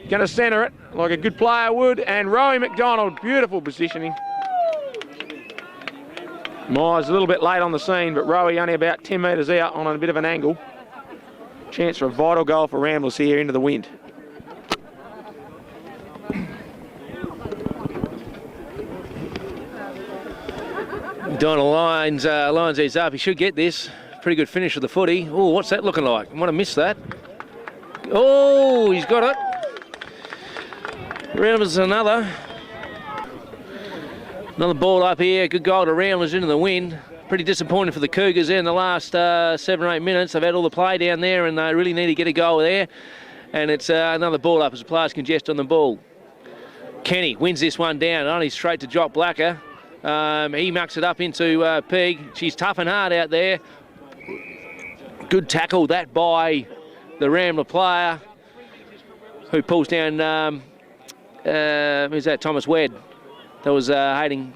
Going to centre it like a good player would. And Rowie McDonald, beautiful positioning. Myers a little bit late on the scene, but Rowie only about 10 metres out on a bit of an angle. Chance for a vital goal for Ramblers here into the wind. McDonald lines these up. He should get this. Pretty good finish of the footy. Oh, what's that looking like? I might have missed that. Oh, he's got it. Ramblers another ball up here. Good goal to Ramblers into the wind. Pretty disappointing for the Cougars in the last 7 or 8 minutes. They've had all the play down there and they really need to get a goal there. And it's another ball up as the players congest on the ball. Kenny wins this one down, only straight to Jock Blacker. He mucks it up into Pig. She's tough and hard out there. Good tackle that by the Rambler player who pulls down, who's that, Thomas Wedd. That was Hayden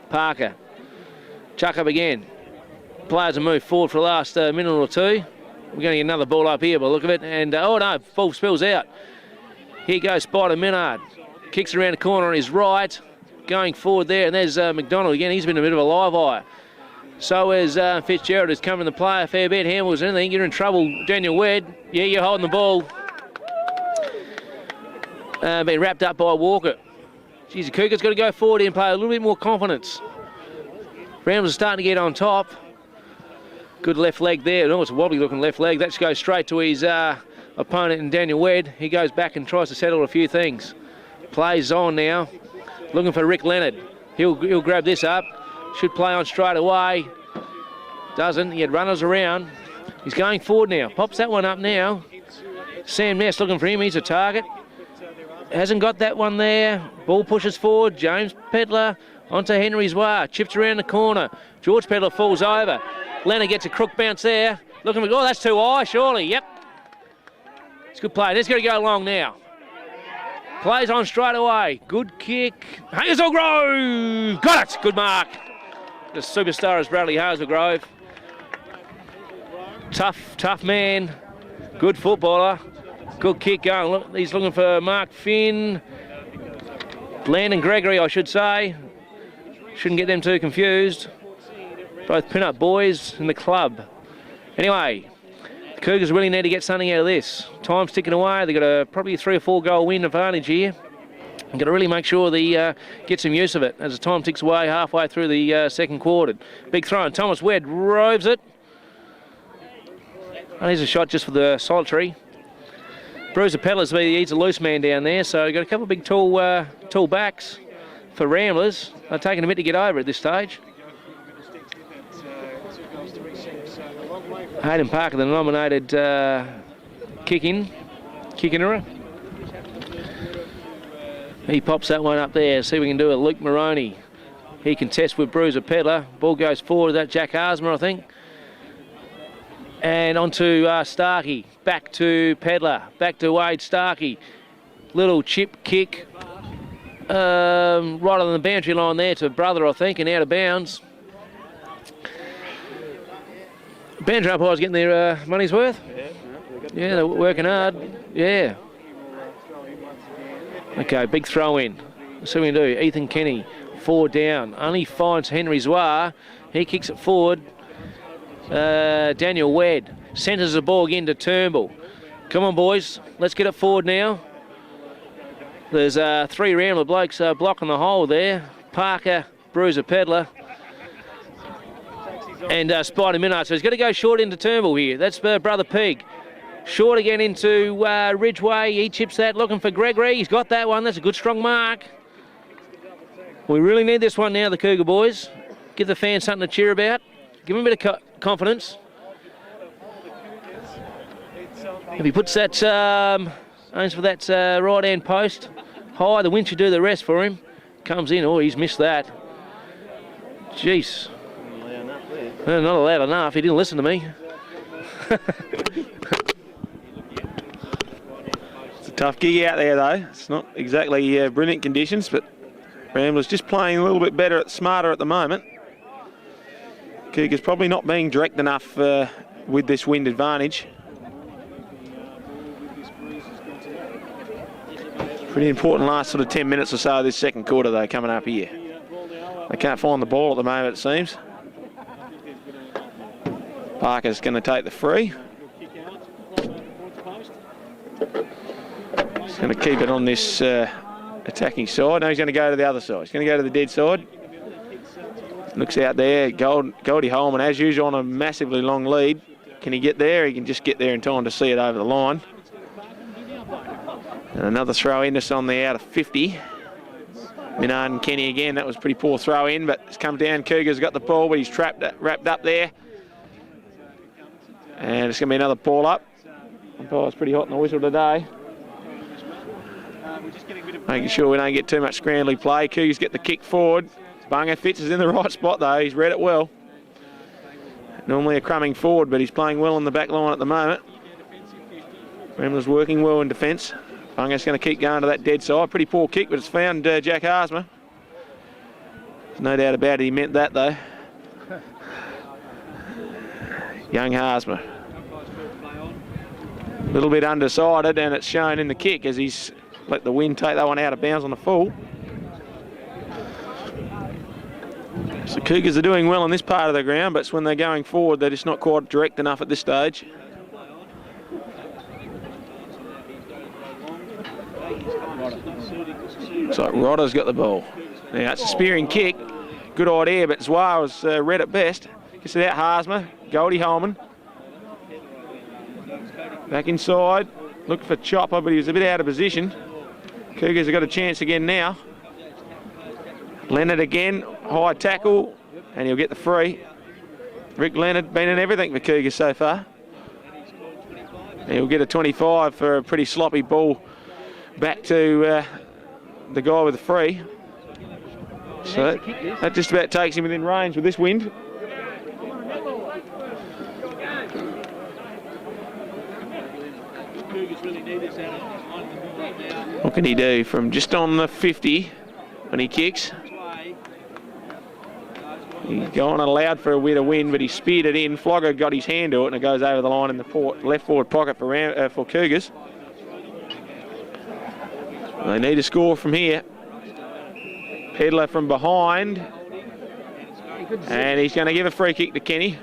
Parker. Chuck up again. Players have moved forward for the last minute or two. We're going to get another ball up here by the look of it. And, oh no, ball spills out. Here goes Spider Minard. Kicks around the corner on his right. Going forward there. And there's McDonald again. He's been a bit of a live wire. So is Fitzgerald, who's coming to play a fair bit. Hamels anything. You're in trouble, Daniel Wedd. Yeah, you're holding the ball. Been wrapped up by Walker. Geez, the Cougars got to go forward and play a little bit more confidence. Ramblers are starting to get on top. Good left leg there. Oh, it's a wobbly looking left leg. That goes straight to his opponent in Daniel Wedd. He goes back and tries to settle a few things. Plays on now. Looking for Rick Leonard. He'll grab this up. Should play on straight away. Doesn't. He had runners around. He's going forward now. Pops that one up now. Sam Ness looking for him. He's a target. Hasn't got that one there. Ball pushes forward. James Pedler onto Henry's War. Chips around the corner. George Pedler falls over. Leonard gets a crook bounce there. Looking for, oh, that's too high, surely. Yep. It's a good play. It's going to go long now. Plays on straight away. Good kick. Hazelgrove. Got it. Good mark. The superstar is Bradley Hazelgrove. Tough man. Good footballer. Good kick going. Look, he's looking for Mark Finn. Landon Gregory, I should say. Shouldn't get them too confused. Both pin-up boys in the club. Anyway, the Cougars really need to get something out of this. Time's ticking away. They've got a probably a 3 or 4 goal win advantage here. They've got to really make sure they get some use of it as the time ticks away halfway through the second quarter. Big throw and Thomas Wedd roves it. And here's a shot just for the solitary. Bruiser Pedler's he's a loose man down there, so you've got a couple of big tall backs for Ramblers. They're taking a bit to get over at this stage. Hayden Parker, the nominated kick-innerer. He pops that one up there. See what we can do with Luke Moroney. He contests with Bruiser Pedler. Ball goes forward. That Jack Harsmer, I think. And onto Starkey. Back to Pedler. Back to Wade Starkey. Little chip kick. Right on the boundary line there to Brother, I think, and out of bounds. Boundary umpires getting their money's worth. Yeah, they're working hard. Yeah. Okay, big throw in. Let's see what we can do. Ethan Kenny, 4 down. Only finds Henry Zwar. He kicks it forward. Daniel Wedd centres the ball again to Turnbull. Come on, boys. Let's get it forward now. There's 3 Rambler blokes blocking the hole there. Parker, Bruiser Pedler, and Spider Minard. So he's got to go short into Turnbull here. That's Brother Pig. Short again into Ridgeway. He chips that, looking for Gregory. He's got that one. That's a good, strong mark. We really need this one now, the Cougar boys. Give the fans something to cheer about. Give them a bit of confidence. If he puts that, aims for that right-hand post high, the wind should do the rest for him. Comes in. Oh, he's missed that. Jeez. Not loud enough. He didn't listen to me. It's a tough gig out there, though. It's not exactly brilliant conditions, but Ramblers just playing a little bit better, smarter at the moment. Cougars probably not being direct enough with this wind advantage. Pretty important last sort of 10 minutes or so of this second quarter, though, coming up here. They can't find the ball at the moment, it seems. Parker's going to take the free. He's going to keep it on this attacking side. No, he's going to go to the other side. He's going to go to the dead side. Looks out there. Goldie Holman, as usual, on a massively long lead. Can he get there? He can just get there in time to see it over the line. And another throw in just on the out of 50. Minard and Kenny again. That was a pretty poor throw in, but it's come down. Cougars got the ball, but he's wrapped up there. And it's going to be another ball up. Umpire's pretty hot in the whistle today. Making sure we don't get too much scrambly play. Cougars get the kick forward. Bunga Fitz is in the right spot though. He's read it well. Normally a crumbing forward, but he's playing well on the back line at the moment. Ramblers working well in defence. Bunga's going to keep going to that dead side. Pretty poor kick, but it's found Jack Harsma. There's no doubt about it. He meant that though. Young Harsma. A little bit undecided, and it's shown in the kick as he's let the wind take that one out of bounds on the full. So Cougars are doing well on this part of the ground, but it's when they're going forward they're just not quite direct enough at this stage. So Rodder's got the ball. Now it's a spearing kick. Good idea, but Zwar was read at best. Gets it out Harsma. Goldie Holman. Back inside. Looking for Chopper, but he was a bit out of position. Cougars have got a chance again now. Leonard again. High tackle. And he'll get the free. Rick Leonard been in everything for Cougars so far. And he'll get a 25 for a pretty sloppy ball back to the guy with the free. So that just about takes him within range with this wind. What can he do from just on the 50 when he kicks? He's gone allowed for a bit of wind, but he speared it in. Flogger got his hand to it, and it goes over the line in the left forward pocket for Cougars. They need a score from here. Pedler from behind, and he's going to give a free kick to Kenny.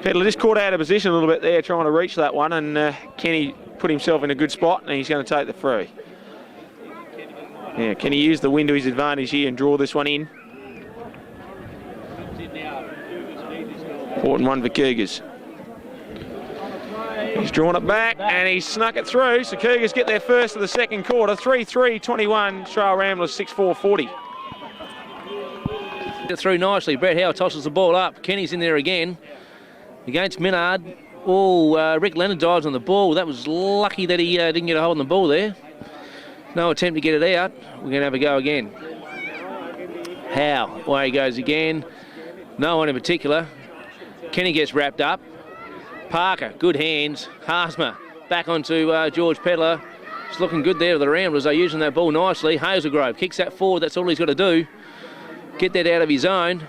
Pedler just caught out of position a little bit there, trying to reach that one, and Kenny put himself in a good spot, and he's going to take the free. Yeah, can he use the wind to his advantage here and draw this one in? Important one for Cougars. He's drawn it back and he's snuck it through, so Cougars get their first of the second quarter. 3-3-21, Australia Ramblers 6-4-40. Get through nicely. Brett Howe tosses the ball up. Kenny's in there again against Minard. Rick Leonard dives on the ball. That was lucky that he didn't get a hold on the ball there. No attempt to get it out. We're going to have a go again. Howe, away he goes again. No one in particular. Kenny gets wrapped up. Parker, good hands. Harsma back onto George Pedler. It's looking good there. The Ramblers are using that ball nicely. Hazelgrove kicks that forward. That's all he's got to do. Get that out of his zone.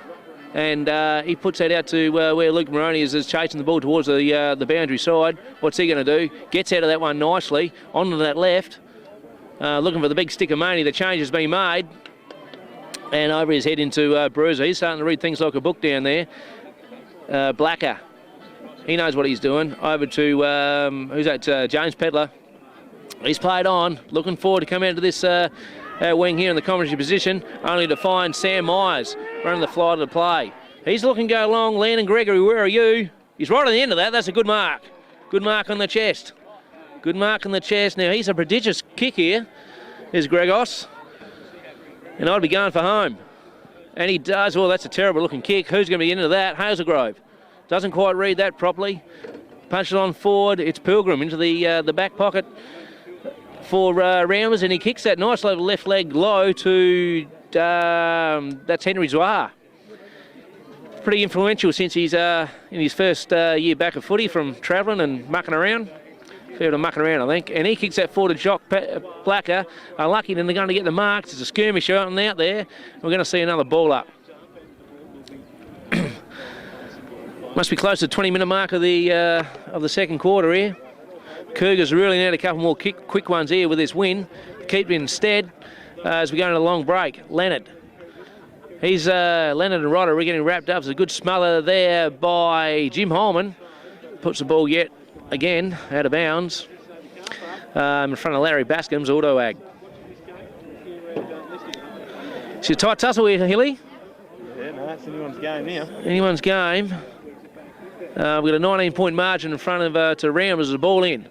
And he puts that out to where Luke Moroney is chasing the ball towards the boundary side. What's he going to do? Gets out of that one nicely. Onto that left. Looking for the big stick of money. The change has been made. And over his head into Bruiser. He's starting to read things like a book down there. Blacker. He knows what he's doing. Over to, who's that? James Pedler. He's played on. Looking forward to come into this wing here in the commentary position, only to find Sam Myers running the fly to the play. He's looking to go along. Landon Gregory, where are you? He's right on the end of that. That's a good mark. Good mark on the chest. Good mark on the chest. Now, he's a prodigious kick here. There's Gregos. And I'd be going for home. And he does. Well, that's a terrible looking kick. Who's going to be into that? Hazelgrove. Doesn't quite read that properly. Punches on forward. It's Pilgrim into the back pocket for Ramblers, and he kicks that nice little left leg low to that's Henry Zwar. Pretty influential since he's in his first year back of footy from travelling and mucking around. Fair bit of mucking around, I think. And he kicks that forward to Jock Blacker. Unlucky, then they're going to get the marks. It's a skirmish out and out there. We're going to see another ball up. Must be close to the 20-minute mark of the second quarter here. Cougars really need a couple more quick ones here with this win. Keep it instead as we go into the long break. Leonard. He's Leonard and Rodder are getting wrapped up. There's a good smother there by Jim Holman. Puts the ball yet again out of bounds in front of Larry Bascom's auto ag. It's a tight tussle here, Hilly. Yeah, no, That's anyone's game now. Anyone's game. We've got a 19-point margin in front of to Ramblers as the ball in.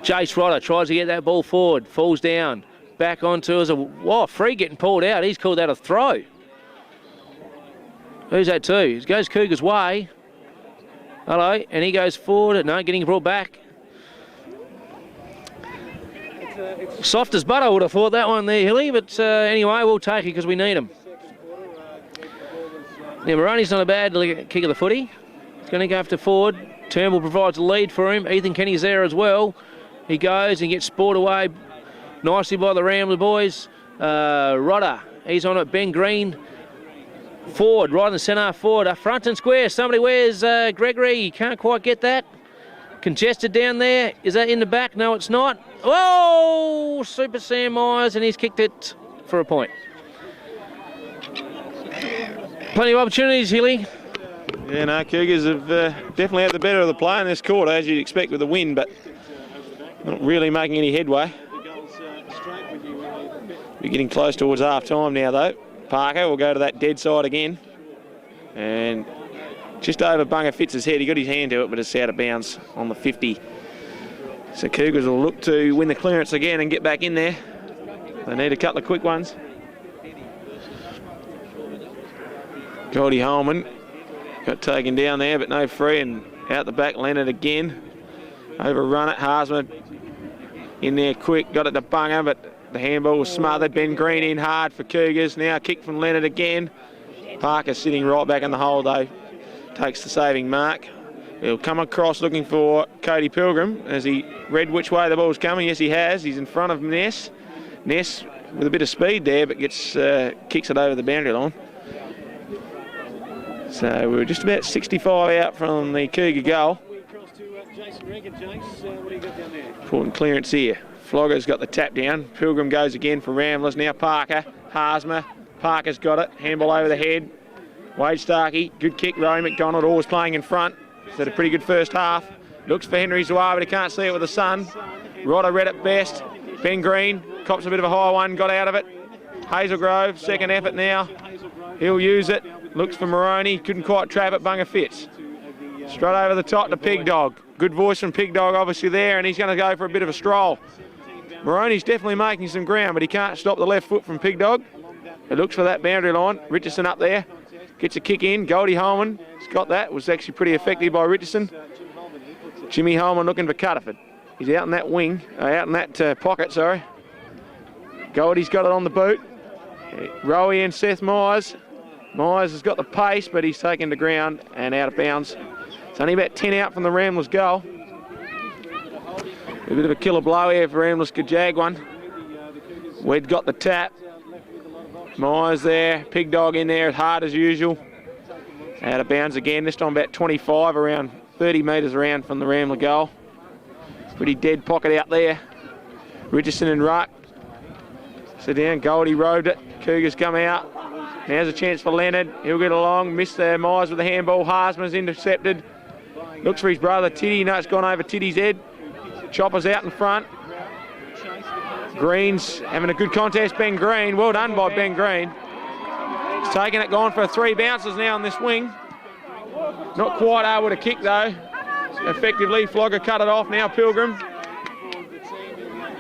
Jace Rodder tries to get that ball forward, falls down, back onto as a free getting pulled out. He's called that a throw. Who's that to? It goes Cougars' way. Hello, and he goes forward. No, getting brought back. Soft as butter, I would have thought that one there, Hilly, but anyway, we'll take it because we need him. Now, Moroney's not a bad kick of the footy. He's going to go after forward. Turnbull provides a lead for him. Ethan Kenny's there as well. He goes and gets spored away nicely by the Ramblers boys. Rodder, he's on it. Ben Green, forward, right in the centre, forward. Front and square, somebody wears Gregory. You can't quite get that. Congested down there. Is that in the back? No, it's not. Oh, Super Sam Myers, and he's kicked it for a point. Plenty of opportunities, Hilly. Yeah, no, Cougars have definitely had the better of the play in this quarter, as you'd expect with the win, but not really making any headway. We're getting close towards half-time now, though. Parker will go to that dead side again. And just over Bunga Fitz's head. He got his hand to it, but it's out of bounds on the 50. So Cougars will look to win the clearance again and get back in there. They need a couple of quick ones. Goldie Holman got taken down there, but no free, and out the back, Leonard again. Overrun it, Harsman in there quick, got it to Bunga, but the handball was smothered. Ben Green in hard for Cougars. Now a kick from Leonard again. Parker sitting right back in the hole though. Takes the saving mark. He'll come across looking for Cody Pilgrim as he read which way the ball's coming. Yes, he has. He's in front of Ness. Ness with a bit of speed there, but gets kicks it over the boundary line. So we're just about 65 out from the Cougar goal. Important clearance here. Flogger's got the tap down. Pilgrim goes again for Ramblers. Now Parker. Harsma. Parker's got it. Handball over the head. Wade Starkey. Good kick. Rory McDonald always playing in front. He's had a pretty good first half. Looks for Henry Zwar, but he can't see it with the sun. Rodder read it best. Ben Green cops a bit of a high one. Got out of it. Hazelgrove. Second effort now. He'll use it. Looks for Moroney. Couldn't quite trap it. Bunga Fitz. Straight over the top to Pig Dog. Good voice from Pig Dog obviously there, and he's going to go for a bit of a stroll. Moroney's definitely making some ground, but he can't stop the left foot from Pig Dog. He looks for that boundary line. Richardson up there. Gets a kick in. Goldie Holman has got that. Was actually pretty effective by Richardson. Jimmy Holman looking for Cutterford. He's out in that wing. Out in that pocket, sorry. Goldie's got it on the boot. Rowie and Seth Myers. Myers has got the pace, but he's taken the ground and out of bounds. It's only about 10 out from the Ramblers goal. A bit of a killer blow here for Ramblers could jag one. We'd got the tap. Myers there, Pig Dog in there, hard as usual. Out of bounds again, this time about 25, around 30 metres around from the Rambler goal. Pretty dead pocket out there. Richardson and Ruck. So down, Goldie roved it. Cougars come out. Now's a chance for Leonard. He'll get along. Missed there. Myers with the handball. Harsman's intercepted. Looks for his brother Tiddy. No, it's gone over Tiddy's head. Chopper's out in front. Green's having a good contest. Ben Green. Well done by Ben Green. He's taking it, gone for 3 bounces now on this wing. Not quite able to kick though. Effectively, Flogger cut it off now, Pilgrim.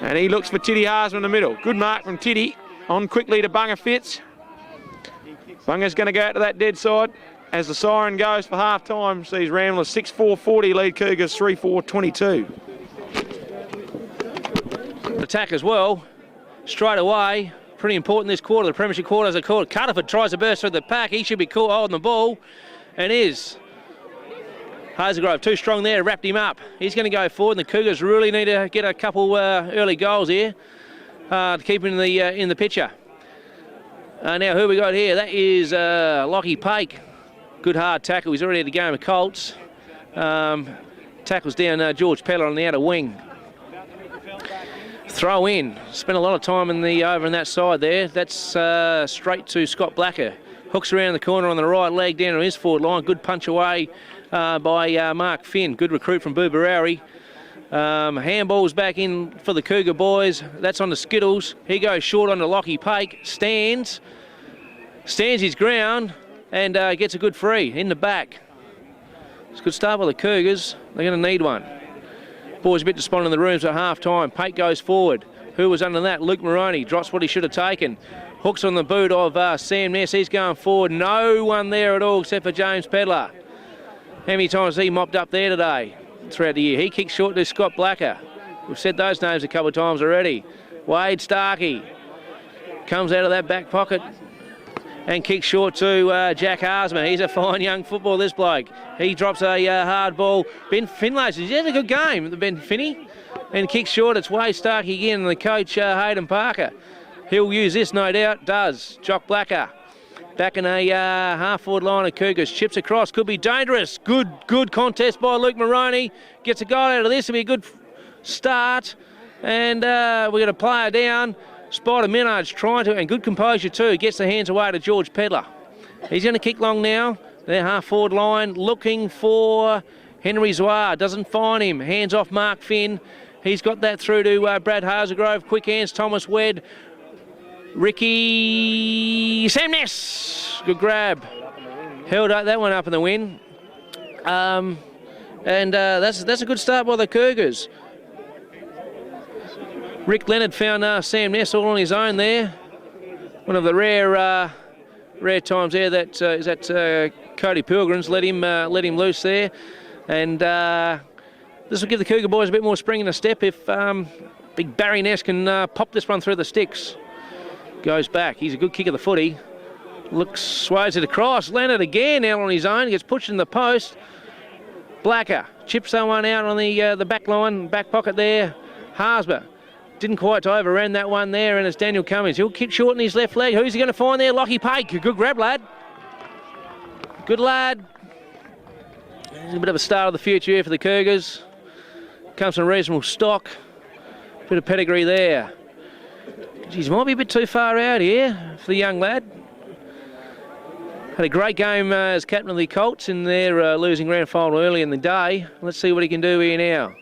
And he looks for Tiddy Harsman in the middle. Good mark from Tiddy. On quickly to Bunga Fitz. Bunga's going to go out to that dead side as the siren goes for half time. Sees Ramblers 6-4-40 lead Cougars 3-4-22. Attack as well, straight away. Pretty important this quarter, the premiership quarter as I call it. Cutterford tries to burst through the pack. He should be caught holding the ball, and is. Hazelgrove too strong there, wrapped him up. He's going to go forward, and the Cougars really need to get a couple early goals here to keep him in the picture. Now who we got here? That is Lockie Pake. Good hard tackle. He's already had a game of Colts. Tackles down George Peller on the outer wing. Throw in. Spent a lot of time over in that side there. That's straight to Scott Blacker. Hooks around the corner on the right leg down to his forward line. Good punch away by Mark Finn. Good recruit from Boobarowrie. Handballs back in for the Cougar boys. That's on the Skittles. He goes short on the Lockie Pake. Stands his ground. and gets a good free in the back. It's a good start by the Cougars. They're going to need one. Boys a bit despondent in the rooms at half-time. Pate goes forward. Who was under that? Luke Moroney drops what he should have taken. Hooks on the boot of Sam Ness. He's going forward. No one there at all except for James Pedler. How many times has he mopped up there today throughout the year? He kicks short to Scott Blacker. We've said those names a couple of times already. Wade Starkey comes out of that back pocket and kicks short to Jack Harsman. He's a fine young footballer, this bloke. He drops a hard ball. Ben Finlayson, he's had a good game, the Ben Finney. And kicks short, it's Wade Starkey again, and the coach, Hayden Parker. He'll use this, no doubt, does. Jock Blacker back in a half-forward line of Cougars. Chips across, could be dangerous. Good contest by Luke Moroney. Gets a goal out of this, it'll be a good start. And we're going to play her down. Spider Minard's trying to, and good composure too, gets the hands away to George Pedler. He's going to kick long now. Their half-forward line looking for Henry Zoir. Doesn't find him. Hands off Mark Finn. He's got that through to Brad Hazelgrove. Quick hands, Thomas Wedd. Ricky Sam Ness. Good grab. Held that one up in the wind. That's a good start by the Cougars. Rick Leonard found Sam Ness all on his own there. One of the rare times there that is that Cody Pilgrims let him loose there, and this will give the Cougar boys a bit more spring in the step if big Barry Ness can pop this one through the sticks. Goes back. He's a good kick of the footy. Sways it across. Leonard again out on his own. He gets pushed in the post. Blacker chips someone out on the back line, back pocket there. Harsber didn't quite overran that one there, and it's Daniel Cummings. He'll kick short in his left leg. Who's he going to find there? Lockie Pake. Good grab, lad. Good lad. There's a bit of a start of the future here for the Cougars. Comes from reasonable stock. Bit of pedigree there. Geez, might be a bit too far out here for the young lad. Had a great game as captain of the Colts in their losing grand final early in the day. Let's see what he can do here now.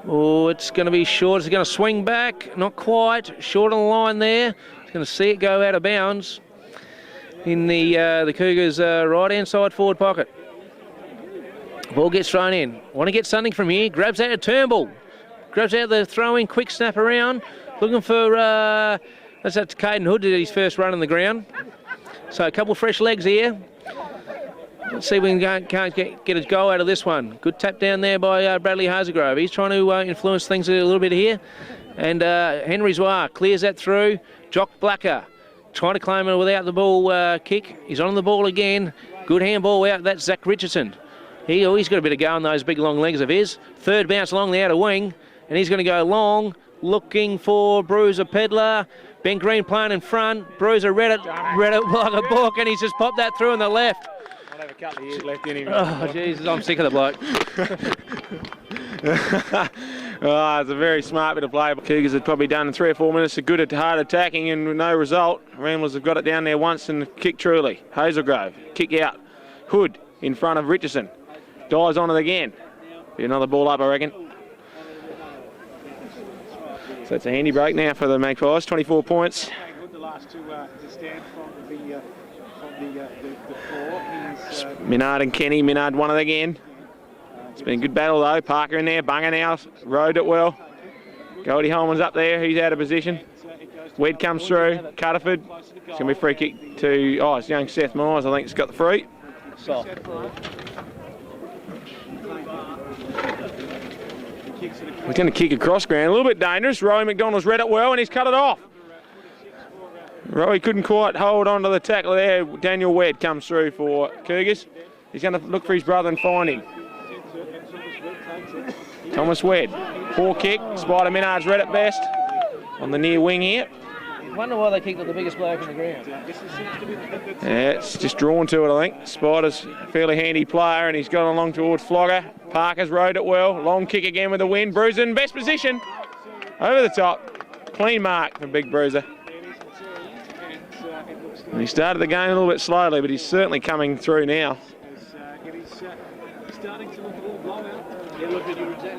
Oh, it's going to be short. It's going to swing back. Not quite. Short on the line there. He's going to see it go out of bounds in the Cougars' right-hand side forward pocket. Ball gets thrown in. Want to get something from here. Grabs out of Turnbull. Grabs out the throw-in. Quick snap around. Looking for, that's up to Caden Hood, did his first run on the ground. So a couple fresh legs here. Let's see if we can't get a goal out of this one. Good tap down there by Bradley Hazelgrove. He's trying to influence things a little bit here. And Henry Zoir clears that through. Jock Blacker trying to claim it without the ball kick. He's on the ball again. Good handball out. That's Zach Richardson. He's got a bit of go on those big long legs of his. Third bounce along the outer wing. And he's going to go long. Looking for Bruiser Pedler. Ben Green playing in front. Bruiser read it like a book, and he's just popped that through on the left. I'll have a couple of years left in him. Oh, Jesus, I'm sick of the bloke. It's a very smart bit of play. Cougars had probably done in 3 or 4 minutes of good at hard attacking and with no result. Ramblers have got it down there once and kick truly. Hazelgrove, kick out. Hood in front of Richardson. Dives on it again. Be another ball up, I reckon. So it's a handy break now for the Magpies, 24 points. The last two to stand from the floor. Minard and Kenny. Minard won it again. It's been a good battle though. Parker in there, Bunger now, rode it well. Goldie Holman's up there, he's out of position. Wed comes through, Cutterford. It's going to be a free kick to, it's young Seth Myers, I think has got the free. He's going to kick across ground, a little bit dangerous. Rowie McDonald's read it well and he's cut it off. Rowie couldn't quite hold on to the tackle there. Daniel Wedd comes through for Cougars. He's going to look for his brother and find him. Thomas Wedd, poor kick. Spider Minard's read it best on the near wing here. I wonder why they kicked at the biggest bloke in the ground. Yeah, it's just drawn to it, I think. Spider's a fairly handy player and he's gone along towards Flogger. Parker's rode it well. Long kick again with the win. Bruiser in best position. Over the top. Clean mark for Big Bruiser. And he started the game a little bit slowly, but he's certainly coming through now.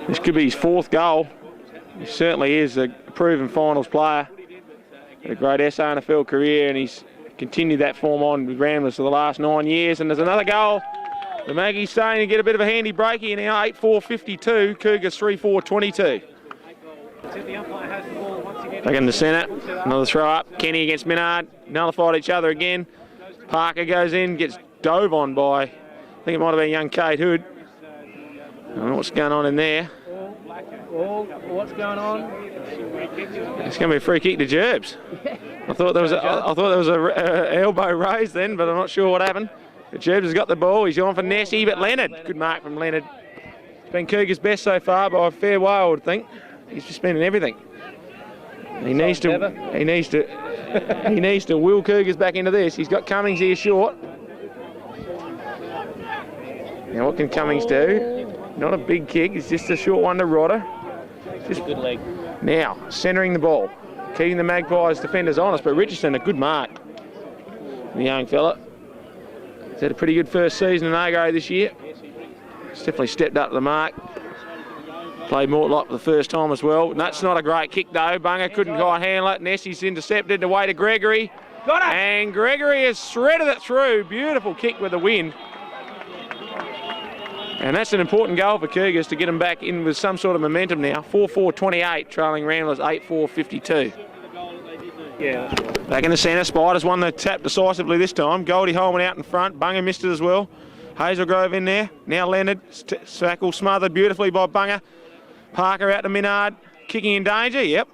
This could be his 4th goal. He certainly is a proven finals player. Had a great SANFL career and he's continued that form on with Ramblers for the last 9 years. And there's another goal. The Maggies starting to get a bit of a handy break here now. 8-4-52, Cougars 3-4-22. Back in the centre, another throw up. Kenny against Minard, nullified each other again. Parker goes in, gets dove on by, I think it might have been young Kate Hood. I don't know what's going on in there. What's going on? It's going to be a free kick to Gerbs. I thought there was a elbow raised then, but I'm not sure what happened. But Gerbs has got the ball. He's on for Nessie, but Leonard, good mark from Leonard. It's been Cougars' best so far by a fair way, I would think. He's just been in everything. He needs to wheel Cougars back into this. He's got Cummings here short. Now what can Cummings do? Not a big kick, it's just a short one to Rodder. Just a good leg. Now, centering the ball. Keeping the Magpies defenders honest, but Richardson, a good mark. The young fella. He's had a pretty good first season in A-grade this year. He's definitely stepped up to the mark. Played Mortlake for the first time as well. That's not a great kick though. Bunga couldn't quite handle it. Nessie's intercepted away to Gregory. Got it! And Gregory has threaded it through. Beautiful kick with the wind. And that's an important goal for Cougars to get them back in with some sort of momentum now. 4-4-28, trailing Ramblers 8-4-52. Yeah. Back in the centre, Spiders won the tap decisively this time. Goldie Holman out in front, Bunga missed it as well. Hazelgrove in there, now Leonard, tackle smothered beautifully by Bunga. Parker out to Minard, kicking in danger, yep.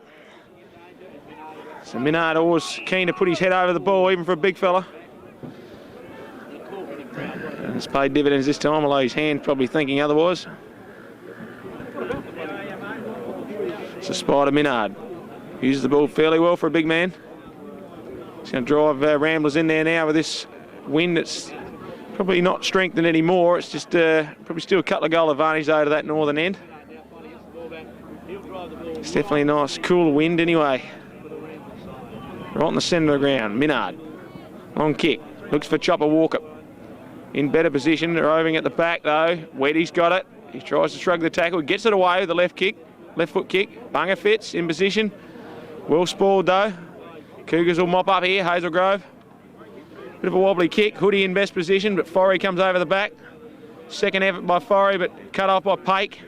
So Minard always keen to put his head over the ball, even for a big fella. And it's paid dividends this time, although his hand probably thinking otherwise. It's a Spider Minard. Uses the ball fairly well for a big man. He's going to drive Ramblers in there now with this wind that's probably not strengthened anymore. It's just probably still a couple of goal advantage though to that northern end. It's definitely a nice cool wind anyway. Right in the centre of the ground, Minard. Long kick, looks for Chopper Walker. In better position, roving at the back though. Weddy's got it. He tries to shrug the tackle, gets it away with the left kick, left foot kick. Bunga fits in position. Well spoiled though. Cougars will mop up here, Hazelgrove. Bit of a wobbly kick, Hoodie in best position, but Forey comes over the back. Second effort by Forey, but cut off by Pake.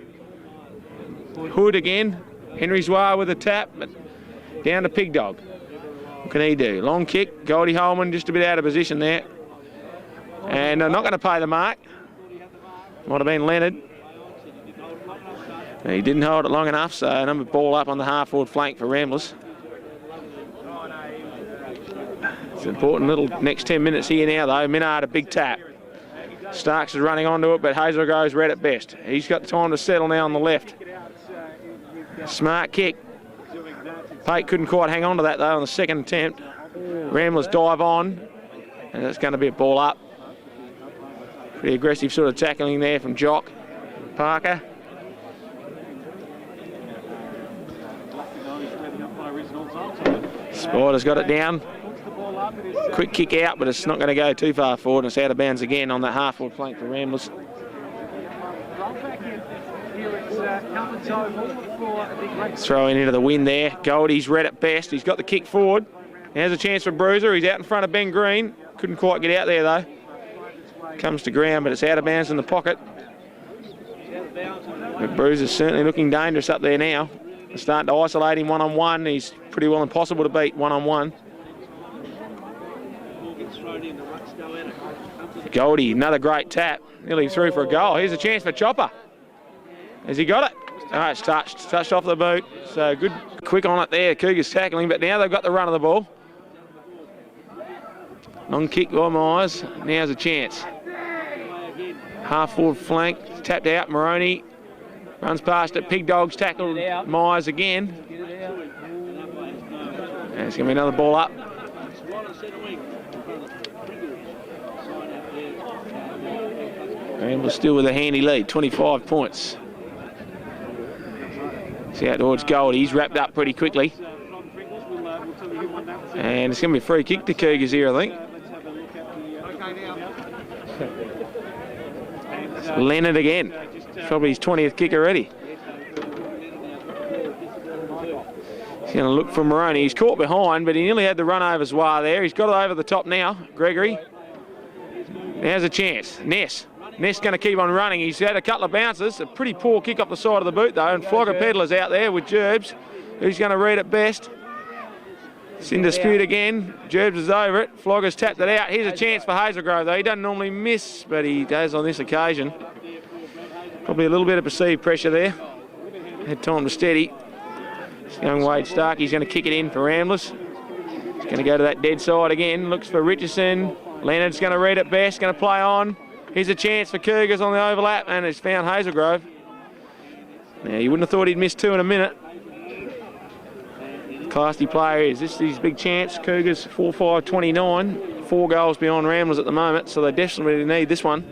Hood again. Henry Zwar with a tap, but down to Pig Dog. What can he do? Long kick, Goldie Holman just a bit out of position there. And not going to pay the mark. Might have been Leonard. He didn't hold it long enough, so number ball up on the half-forward flank for Ramblers. It's an important little next 10 minutes here now though. Minard a big tap. Starks is running onto it, but Hazelgrove's read it best. He's got time to settle now on the left. Smart kick. Pate couldn't quite hang on to that though on the second attempt. Ramblers dive on, and it's going to be a ball up. Pretty aggressive sort of tackling there from Jock. Parker. Spider's got it down. Quick kick out, but it's not going to go too far forward, and it's out of bounds again on that half-forward flank for Ramblers. Throwing into the wind there. Goldie's read it best. He's got the kick forward. There's a chance for Bruiser. He's out in front of Ben Green. Couldn't quite get out there though. Comes to ground, but it's out of bounds in the pocket. But Bruiser's certainly looking dangerous up there now. They're starting to isolate him one-on-one. He's pretty well impossible to beat one-on-one. Goldie, another great tap. Nearly through for a goal. Here's a chance for Chopper. Has he got it? Oh, it's touched off the boot. So good, quick on it there. Cougars tackling, but now they've got the run of the ball. Long kick by Myers. Now's a chance. Half forward flank, tapped out. Moroney runs past it. Pig Dogs tackled Myers again. And it's going to be another ball up. Ramblers still with a handy lead, 25 points. See out towards Gold. He's wrapped up pretty quickly. And it's going to be a free kick to Cougars here, I think. Leonard again. Probably his 20th kick already. He's going to look for Moroney. He's caught behind, but he nearly had the run over Zwar there. He's got it over the top now, Gregory. There's a chance. Ness going to keep on running. He's had a couple of bounces. A pretty poor kick off the side of the boot, though. And Flogger Pedlar's out there with Gerbs. Who's going to read it best? It's in dispute again. Gerbs is over it. Flogger's tapped it out. Here's a chance for Hazelgrove, though. He doesn't normally miss, but he does on this occasion. Probably a little bit of perceived pressure there. Had time to steady. Young Wade Stark, he's going to kick it in for Ramblers. He's going to go to that dead side again. Looks for Richardson. Leonard's going to read it best. Going to play on. Here's a chance for Cougars on the overlap, and it's found Hazelgrove. Now, you wouldn't have thought he'd miss two in a minute. Classy player is. This is his big chance. Cougars 4-5-29. 4 goals beyond Ramblers at the moment, so they desperately need this one.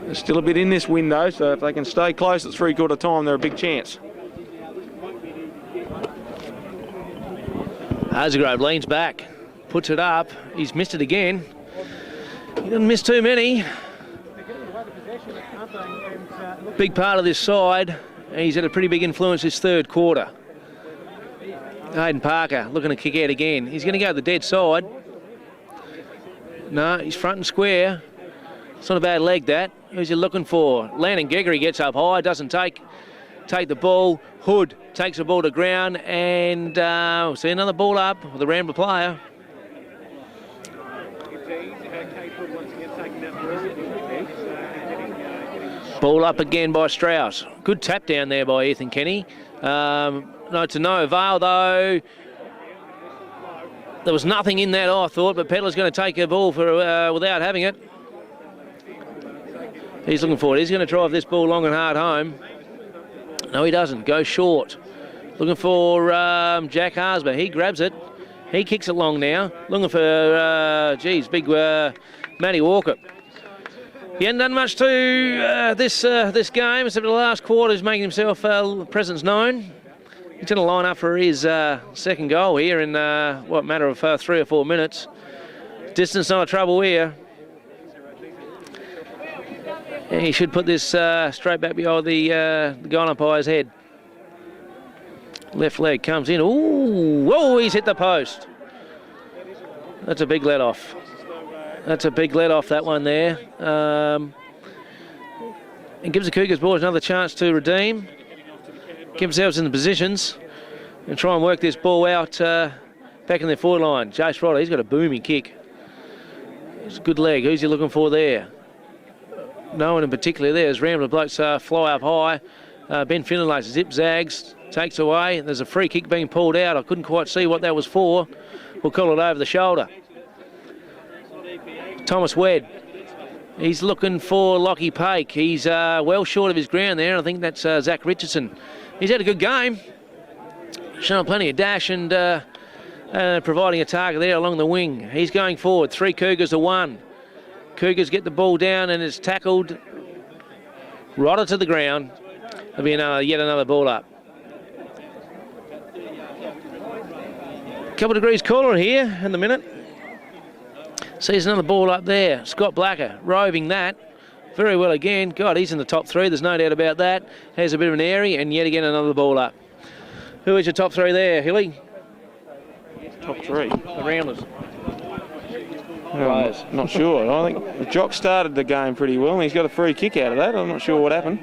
There's still a bit in this window, so if they can stay close at three-quarter time, they're a big chance. Hazelgrove leans back, puts it up. He's missed it again. He doesn't miss too many. Big part of this side. He's had a pretty big influence this third quarter. Hayden Parker looking to kick out again. He's going to go to the dead side. No, he's front and square. It's not a bad leg, that. Who's he looking for? Landon Gregory gets up high, doesn't take the ball. Hood takes the ball to ground, and we'll see another ball up with the Rambler player. Ball up again by Strauss. Good tap down there by Ethan Kenny. No, to no avail though. There was nothing in that, I thought, but Pedlar's going to take a ball for without having it. He's looking for it. He's going to drive this ball long and hard home. No, he doesn't. Goes short. Looking for Jack Harsber. He grabs it. He kicks it long now. Looking for, big Matty Walker. He hasn't done much to this game, except the last quarter is making himself presence known. He's going to line up for his second goal here in, matter of 3 or 4 minutes. Distance not a trouble here. And he should put this straight back behind the goal umpire's head. Left leg comes in. Ooh, whoa, he's hit the post. That's a big let off. That's a big let off, that one there. And gives the Cougars boys another chance to redeem. Get themselves in the positions and try and work this ball out back in their forward line. Jace Rodder, he's got a booming kick. It's a good leg. Who's he looking for there? No one in particular there. As Rambler blokes fly up high. Ben Finlay zig-zags, takes away. There's a free kick being pulled out. I couldn't quite see what that was for. We'll call it over the shoulder. Thomas Wedd. He's looking for Lockie Pake. He's well short of his ground there. I think that's Zach Richardson. He's had a good game. Showing plenty of dash and providing a target there along the wing. He's going forward. 3 Cougars to 1. Cougars get the ball down and it's tackled. Rodder to the ground. There'll be yet another ball up. Couple of degrees cooler here in the minute. Sees another ball up there. Scott Blacker roving that very well again. God, he's in the top 3. There's no doubt about that. Has a bit of an airy and yet again another ball up. Who is your top 3 there, Hilly? Top 3. The Ramblers. Well, I'm not sure. I think Jock started the game pretty well and he's got a free kick out of that. I'm not sure what happened.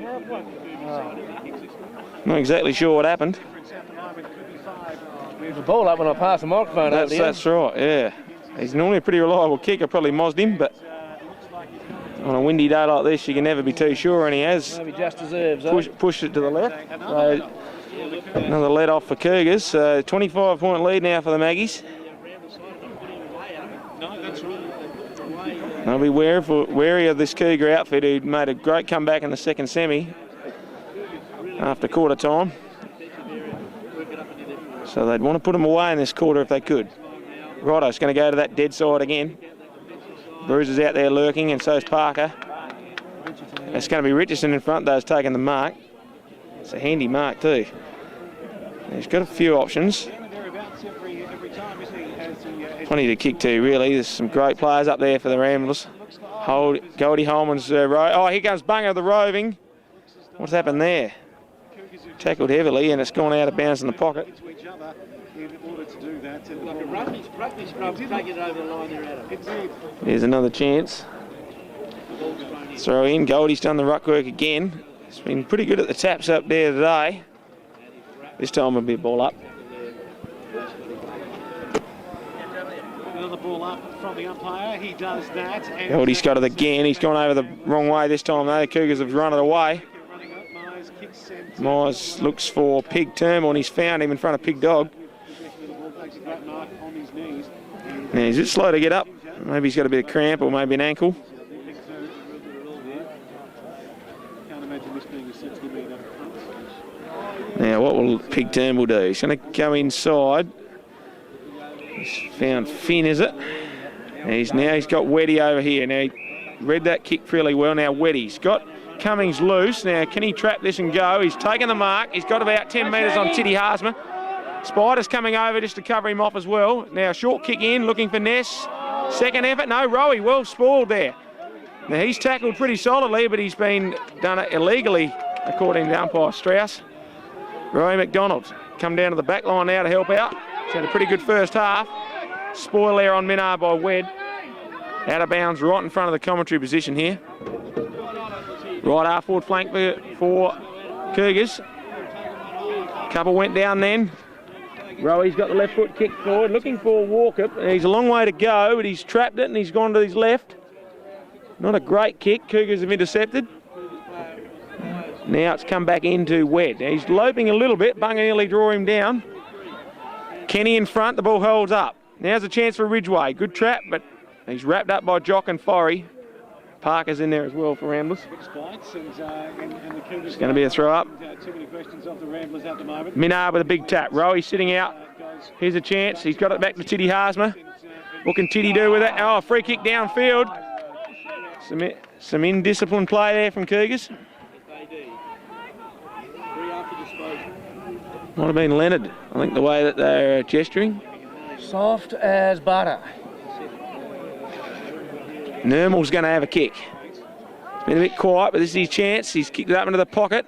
Not exactly sure what happened. There's a ball up when I pass the microphone over there. That's right, yeah. He's normally a pretty reliable kicker, probably mozzed him, but on a windy day like this, you can never be too sure, and he has maybe just deserves pushed it to the left. So another let off for Cougars. 25-point lead now for the Maggies. They'll be wary of this Cougar outfit who made a great comeback in the second semi after quarter time. So they'd want to put them away in this quarter if they could. Rodder's going to go to that dead side again. Bruiser's out there lurking and so's Parker. It's going to be Richardson in front though, is taking the mark. It's a handy mark too. He's got a few options. Plenty to kick to really. There's some great players up there for the Ramblers. Goldie Holman's oh, here comes Bunger the roving. What's happened there? tackled heavily, and it's gone out of bounds in the pocket. To each other in order to do that. And Like a rugby scrub, take it over the line there, Adam. indeed. Here's another chance. Throw in. Goldie's done the ruck work again. He's been pretty good at the taps up there today. This time it'll be a ball up. Another ball up from the umpire. He does that. And Goldie's got it again. He's gone over the wrong way this time though. The Cougars have run it away. running up. Myers kicks and Myers looks for Pig Turnbull, and he's found him in front of Pig Dog. the ball takes a great mark on his knees. Now he's a bit slow to get up. Maybe he's got a bit of cramp or maybe an ankle. Can't imagine this being a 60-metre punt. Now what will Pig Turnbull do? He's going to go inside. He's found Finn, is it? And he's got Weddy over here. Now he read that kick fairly well. Now Weddy's got Cummings loose. Now can he trap this and go? He's taken the mark. He's got about 10 metres on Titty Harsma. Spider's coming over just to cover him off as well. Now short kick in, looking for Ness. Second effort, no, Rowie well spoiled there. Now he's tackled pretty solidly, but he's been done it illegally, according to umpire Strauss. Rowie McDonald come down to the back line now to help out. He's had a pretty good first half. Spoil there on Minar by Wed. Out of bounds right in front of the commentary position here. Right half forward flank for Cougars. Couple went down then. Rowie's got the left foot kicked forward, looking for Walker. He's a long way to go, but he's trapped it and he's gone to his left. Not a great kick. Cougars have intercepted. Now it's come back into Wed. Now he's loping a little bit. Bunga nearly draw him down. Kenny in front. The ball holds up. Now's a chance for Ridgeway. Good trap, but he's wrapped up by Jock and Forey. Parker's in there as well for Ramblers. It's going to be a throw up. Too many questions of the Ramblers at the moment. Minard with a big tap. Rowie sitting out. Here's a chance. He's got it back to Titty Harsma. What can Titty do with it? Oh, free kick downfield. Some indisciplined play there from Cougars. Might have been Leonard. I think the way that they're gesturing. Soft as butter. Nermal's going to have a kick. It's been a bit quiet, but this is his chance. He's kicked it up into the pocket.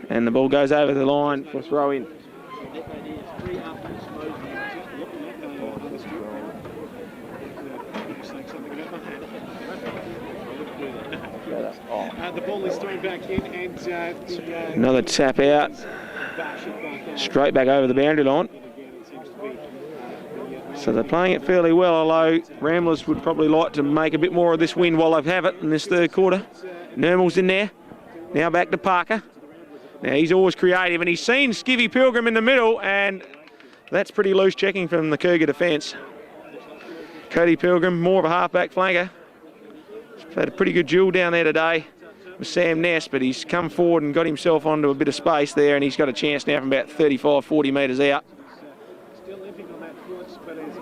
And the ball goes over the line for a throw in. The ball is thrown back in and Another tap out. Straight back over the boundary line. So they're playing it fairly well, although Ramblers would probably like to make a bit more of this win while they have it in this third quarter. Nermal's in there. Now back to Parker. Now he's always creative, and he's seen Skivvy Pilgrim in the middle, and that's pretty loose checking from the Cougar defence. Cody Pilgrim, more of a halfback flanker. He's had a pretty good duel down there today with Sam Ness, but he's come forward and got himself onto a bit of space there, and he's got a chance now from about 35, 40 metres out. still limping on that foot, but as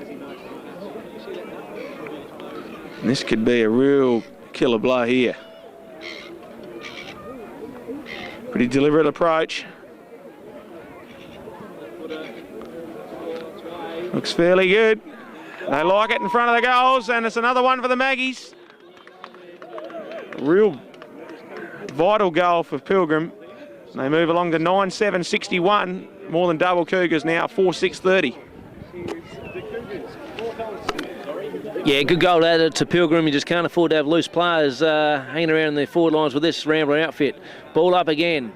he knocks And this could be a real killer blow here. Pretty deliberate approach. Looks fairly good. They like it in front of the goals, and it's another one for the Maggies. Real vital goal for Pilgrim. They move along to 9-7-61, more than double Cougars now, 4-6-30. Yeah, good goal added to Pilgrim. You just can't afford to have loose players hanging around the forward lines with this Rambler outfit. Ball up again.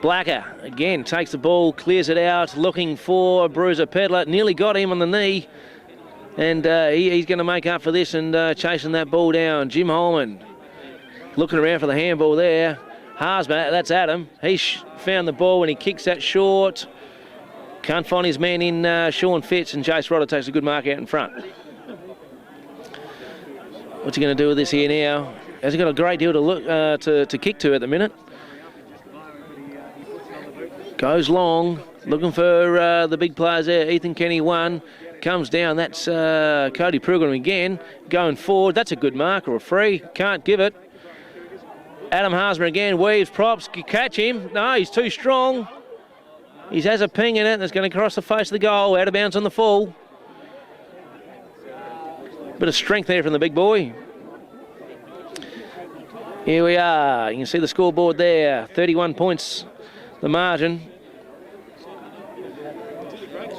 Blacker again takes the ball, clears it out, looking for Bruiser Pedler. Nearly got him on the knee. And he's going to make up for this and chasing that ball down. Jim Holman looking around for the handball there. Harsma, that's Adam. He found the ball and he kicks that short. Can't find his man in Sean Fitz, and Jace Rodder takes a good mark out in front. What's he going to do with this here now? Has he got a great deal to look to kick to at the minute? Goes long, looking for the big players there. Ethan Kenny one, comes down. That's Cody Pilgrim again, going forward. That's a good mark or a free. Can't give it. Adam Harsma again, weaves, props, catch him. No, he's too strong. He has a ping in it, and it's going to cross the face of the goal. Out of bounds on the full. Bit of strength there from the big boy. Here we are. You can see the scoreboard there. 31 points, the margin.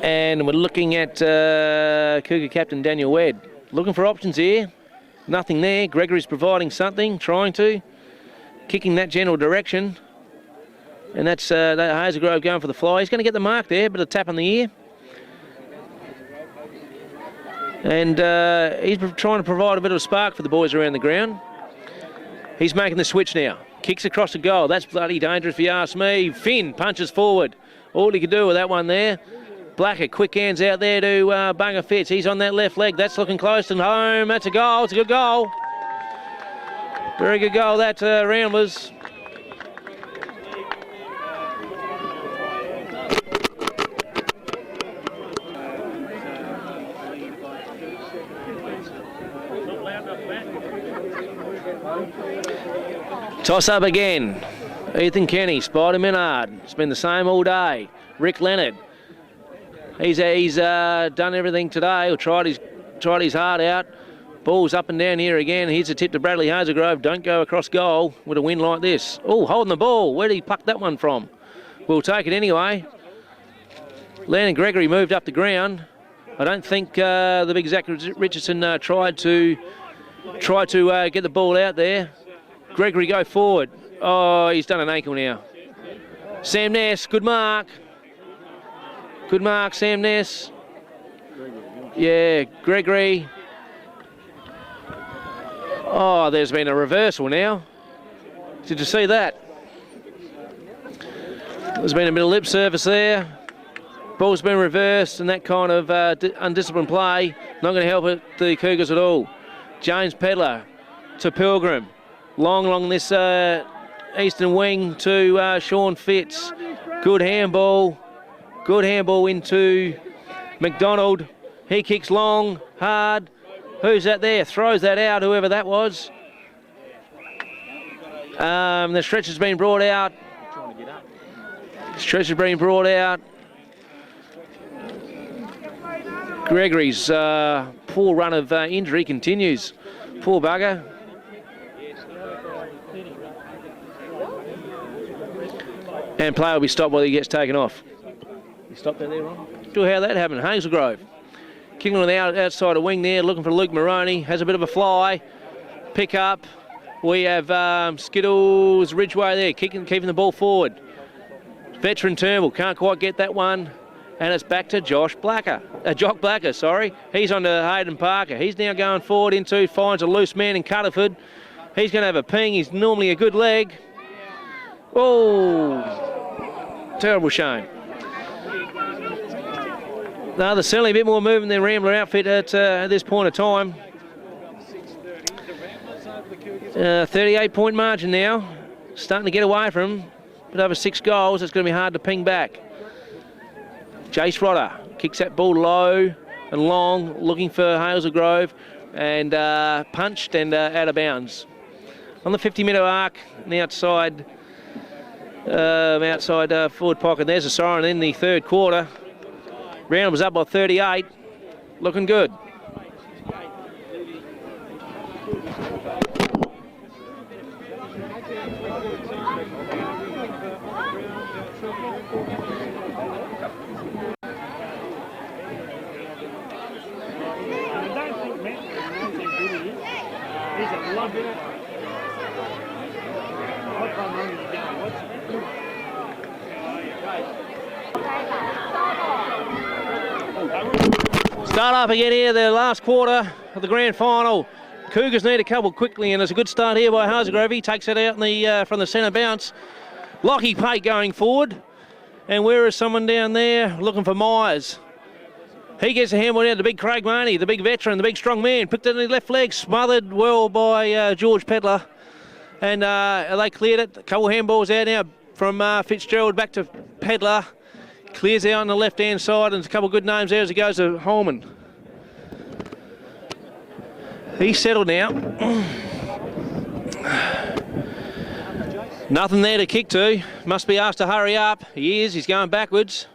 And we're looking at Cougar captain Daniel Wedd. Looking for options here. Nothing there. Gregory's providing something, trying to. Kicking that general direction. And that's that Hazelgrove going for the fly. He's going to get the mark there, but a tap on the ear. And he's trying to provide a bit of a spark for the boys around the ground. He's making the switch now. Kicks across the goal. That's bloody dangerous if you ask me. Finn punches forward. All he could do with that one there. Blacker, quick hands out there to Bunga Fitz. He's on that left leg. That's looking close to home. That's a goal. It's a good goal. Very good goal, that Ramblers. Toss up again. Ethan Kenny, Spider Minard. It's been the same all day. Rick Leonard. He's done everything today, or tried his heart out. Ball's up and down here again. Here's a tip to Bradley Hazelgrove. Don't go across goal with a win like this. Oh, holding the ball. Where did he pluck that one from? We'll take it anyway. Landon Gregory moved up the ground. I don't think the big Zach Richardson tried to get the ball out there. Gregory go forward. Oh, he's done an ankle now. Sam Ness, good mark. Good mark, Sam Ness. Yeah, Gregory. Oh, there's been a reversal now. Did you see that? There's been a bit of lip service there. Ball's been reversed, and that kind of undisciplined play not going to help the Cougars at all. James Pedler to Pilgrim. Long along this eastern wing to Sean Fitz. Good handball. Good handball into McDonald. He kicks long, hard. Who's that there? Throws that out, whoever that was. The stretch has been brought out. Stretch has been brought out. Gregory's poor run of injury continues. Poor bugger. And play will be stopped while he gets taken off. You stopped that there, Ron? Sure how that happened. Hazelgrove. Kicking on the outside of wing there, looking for Luke Moroney. Has a bit of a fly. Pick up. We have Skittles Ridgeway there, keeping the ball forward. Veteran Turnbull can't quite get that one. And it's back to Jock Blacker, sorry. He's on to Hayden Parker. He's now going forward finds a loose man in Cutterford. He's going to have a ping. He's normally a good leg. Oh, terrible shame. No, there's certainly a bit more movement than Rambler outfit at this point of time. 38-point margin now. Starting to get away from him. But over 6 goals, it's going to be hard to ping back. Jace Rodder kicks that ball low and long, looking for Hazelgrove, and punched and out of bounds. On the 50-metre arc, on the outside forward pocket, there's a siren in the third quarter. Round was up by 38, looking good. Start up again here, the last quarter of the grand final. Cougars need a couple quickly, and there's a good start here by Hazelgrove. He takes it out in the from the centre bounce. Lockie Pate going forward. And where is someone down there looking for Myers? He gets a handball down to big Craig Marnie, the big veteran, the big strong man. Picked it in the left leg, smothered well by George Pedler. And they cleared it. A couple of handballs out now from Fitzgerald back to Pedler. Clears out on the left-hand side, and there's a couple of good names there as it goes to Holman. He's settled now. Nothing there to kick to. Must be asked to hurry up. He is. He's going backwards.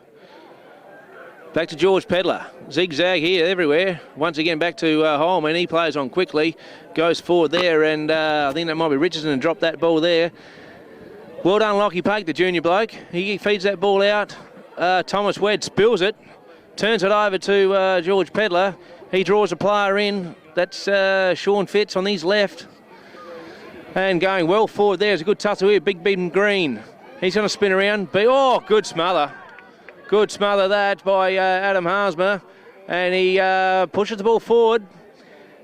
Back to George Pedler. Zigzag here everywhere. Once again back to Holman. He plays on quickly. Goes forward there, and I think that might be Richardson and dropped that ball there. Well done, Lockie Pake, the junior bloke. He feeds that ball out. Thomas Wedd spills it. Turns it over to George Pedler. He draws a player in. That's Sean Fitz on his left. And going well forward there is a good tussle here. Big Beam Green. He's going to spin around. Oh, good smother. Good smother that by Adam Harsmer. And he pushes the ball forward.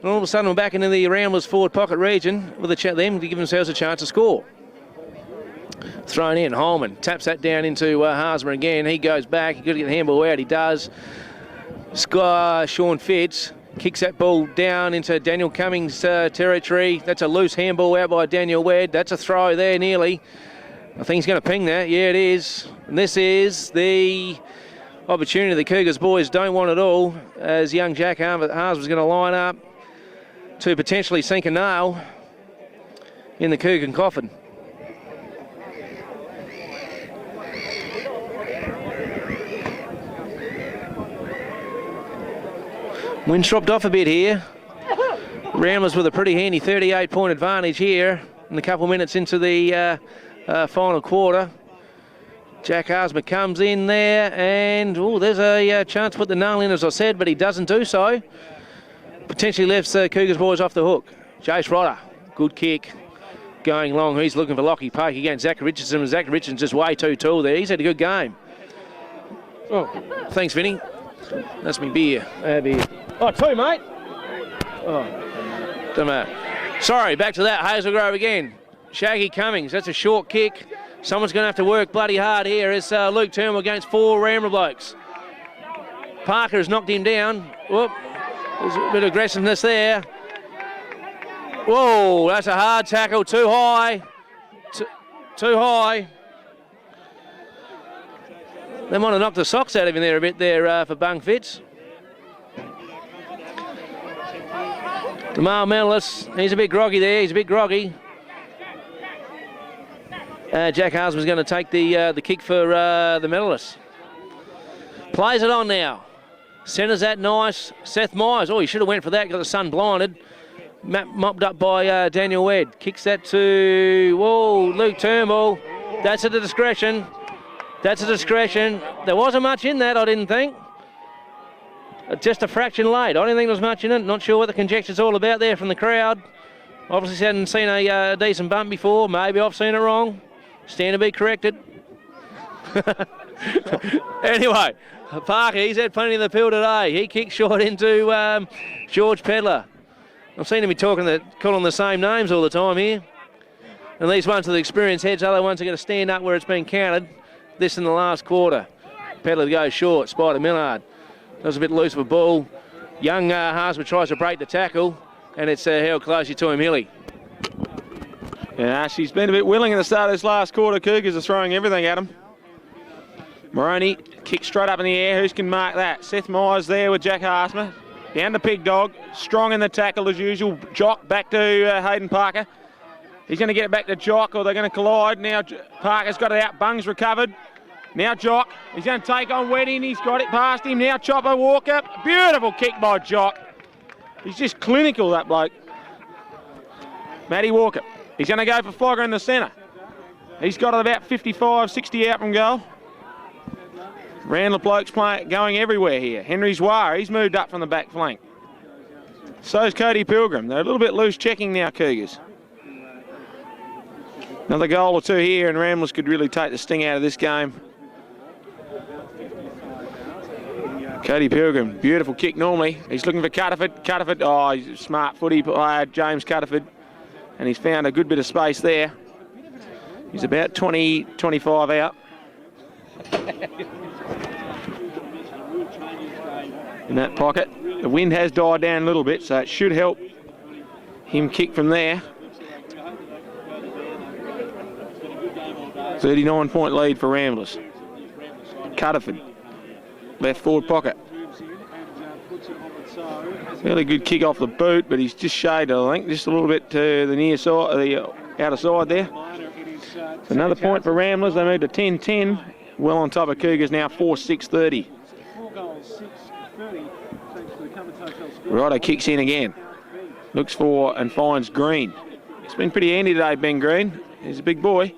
And all of a sudden we're back into the Ramblers forward pocket region with them to give themselves a chance to score. Thrown in, Holman taps that down into Harsmer again. He goes back. He's got to get the handball out. He does. Sean Fitz kicks that ball down into Daniel Cummings' territory. That's a loose handball out by Daniel Wedd. That's a throw there nearly. I think he's going to ping that. Yeah, it is. And this is the opportunity the Cougars boys don't want at all, as young Jack Harsmer is going to line up to potentially sink a nail in the Cougar coffin. Wind's dropped off a bit here. Ramblers with a pretty handy 38-point advantage here in a couple minutes into the final quarter. Jack Harsmer comes in there, and there's a chance to put the nail in, as I said, but he doesn't do so. Potentially lifts the Cougars boys off the hook. Jace Rodder, good kick. Going long, he's looking for Lockie Pake against Zach Richardson, and Zach Richardson's just way too tall there. He's had a good game. Oh, thanks, Vinny. That's me beer. Beer. Oh, two, mate. Oh, don't matter. Sorry, back to that. Hazelgrove again. Shaggy Cummings, that's a short kick. Someone's going to have to work bloody hard here. It's Luke Turnbull against 4 Rambler blokes. Parker has knocked him down. Whoop. There's a bit of aggressiveness there. Whoa, that's a hard tackle. Too high. Too high. They might have knocked the socks out of him there a bit there for Bung Fitz. The male medalist, he's a bit groggy there. He's a bit groggy. Jack Harsmer's going to take the kick for the medalist. Plays it on now. Centres that nice. Seth Myers. Oh, he should have went for that. Got the sun blinded. Mopped up by Daniel Wedd. Kicks that to Luke Turnbull. That's at the discretion. That's a discretion. There wasn't much in that, I didn't think. Just a fraction late. I didn't think there was much in it. Not sure what the conjecture's all about there from the crowd. Obviously hadn't seen a decent bump before. Maybe I've seen it wrong. Stand to be corrected. Anyway, Parker, he's had plenty of the pill today. He kicked short into George Pedler. I've seen him be calling the same names all the time here. And these ones are the experienced heads. Other ones are going to stand up where it's been counted. This in the last quarter. Pedler goes short. Spider Millard does a bit loose of a ball. Young Harsmer tries to break the tackle, and it's held closely to him, Hilly. Yeah, she's been a bit willing at the start of this last quarter. Cougars are throwing everything at him. Moroney kicks straight up in the air. Who can mark that? Seth Myers there with Jack Harsmer. Down to Pig Dog. Strong in the tackle as usual. Jock back to Hayden Parker. He's going to get it back to Jock, or they're going to collide. Now Parker's got it out. Bung's recovered. Now Jock. He's going to take on Wedding. He's got it past him. Now Chopper Walker. Beautiful kick by Jock. He's just clinical, that bloke. Matty Walker. He's going to go for Fogger in the centre. He's got it about 55, 60 out from goal. Randall blokes going everywhere here. Henry Zwar, he's moved up from the back flank. So's Cody Pilgrim. They're a little bit loose checking now, Cougars. Another goal or two here, and Ramblers could really take the sting out of this game. Cody Pilgrim, beautiful kick normally. He's looking for Cutterford. Cutterford, he's a smart footy player, James Cutterford. And he's found a good bit of space there. He's about 20, 25 out. In that pocket. The wind has died down a little bit, so it should help him kick from there. 39-point lead for Ramblers. Cutterford, left forward pocket. Fairly good kick off the boot, but he's just shaded, I think, just a little bit to the near side, the outer side there. So another point for Ramblers. They moved to 10-10. Well on top of Cougars now, 4-6-30. 4 goals, 6-30, thanks to the Cummins Hotel score. Righto kicks in again. Looks for and finds Green. It's been pretty handy today, Ben Green. He's a big boy.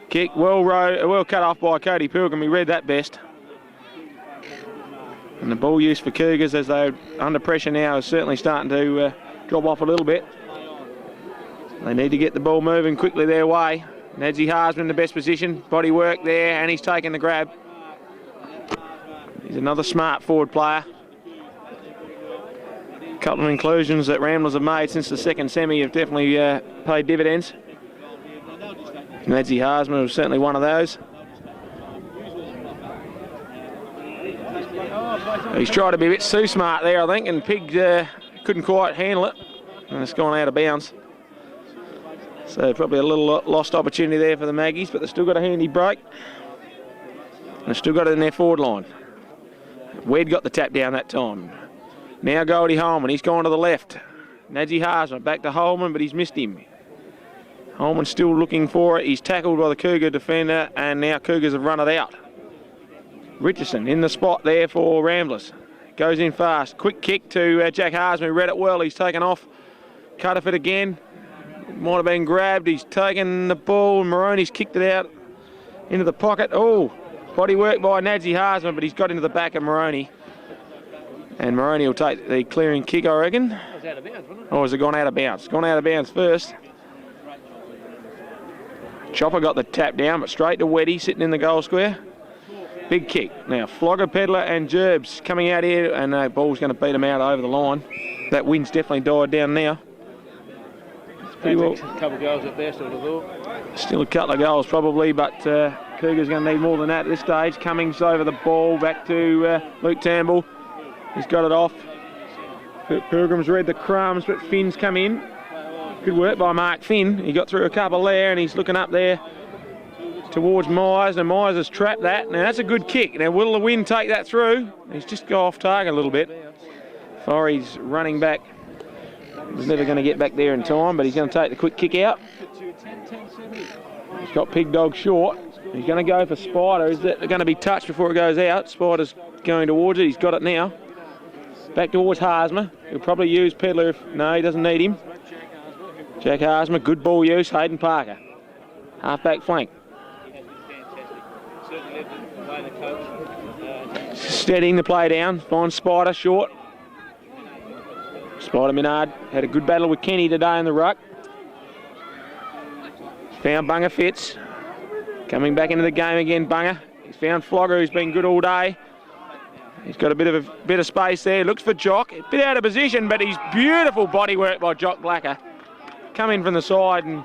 Kick, well cut off by Cody Pilgrim. He read that best. And the ball use for Cougars as they're under pressure now is certainly starting to drop off a little bit. They need to get the ball moving quickly their way. Nadsy Harsman in the best position. Body work there, and he's taking the grab. He's another smart forward player. A couple of inclusions that Ramblers have made since the second semi have definitely paid dividends. Nadsy Harsman was certainly one of those. He's tried to be a bit too smart there, I think, and Pig couldn't quite handle it, and it's gone out of bounds. So probably a little lost opportunity there for the Maggies, but they've still got a handy break. And they've still got it in their forward line. Wed got the tap down that time. Now Goldie Holman, he's gone to the left. Nadsy Harsman back to Holman, but he's missed him. Holman's still looking for it. He's tackled by the Cougar defender, and now Cougars have run it out. Richardson in the spot there for Ramblers. Goes in fast. Quick kick to Jack Harsman, who read it well. He's taken off. Cuttaford again. Might have been grabbed. He's taken the ball. Maroney's kicked it out into the pocket. Oh, body work by Nadsy Harsman, but he's got into the back of Maroney. And Maroney will take the clearing kick, I reckon. It was out of bounds, wasn't it? Or has it gone out of bounds? It's gone out of bounds first. Chopper got the tap down, but straight to Weddy, sitting in the goal square. Big kick. Now, Flogger, Pedler and Gerbs coming out here, and the ball's going to beat them out over the line. That wind's definitely died down now. Pretty well. A couple of goals at best, I would have thought. Still a couple of goals probably, but Cougars going to need more than that at this stage. Cummings over the ball, back to Luke Turnbull. He's got it off. Pilgrim's read the crumbs, but Finn's come in. Good work by Mark Finn. He got through a couple there, and he's looking up there towards Myers, and Myers has trapped that. Now that's a good kick. Now will the wind take that through? He's just got off target a little bit. Forey's running back. He's never going to get back there in time, but he's going to take the quick kick out. He's got Pig Dog short. He's going to go for Spider. Is that going to be touched before it goes out? Spider's going towards it. He's got it now. Back towards Harsma. He'll probably use Pedler if... No, he doesn't need him. Jack Harsma, good ball use. Hayden Parker. Half-back flank. Steadying the play down. Finds Spider short. Spider Minard had a good battle with Kenny today in the ruck. Found Bunga Fitz. Coming back into the game again, Bunga. He's found Flogger, who's been good all day. He's got a bit of space there. Looks for Jock. A bit out of position, but he's beautiful body work by Jock Blacker. Come in from the side and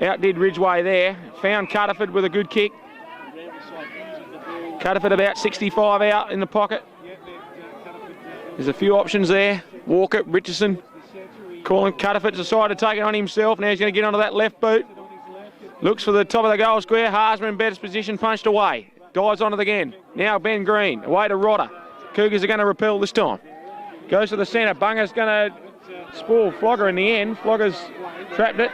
outdid Ridgeway there. Found Cuttaford with a good kick. Cuttaford about 65 out in the pocket. There's a few options there. Walker, Richardson, calling Cuttaford decided to take it on himself. Now he's going to get onto that left boot. Looks for the top of the goal square. Harsman in better position, punched away. Dives on it again. Now Ben Green, away to Rodder. Cougars are going to repel this time. Goes to the centre. Bunga's going to spoil Flogger in the end. Flogger's trapped it.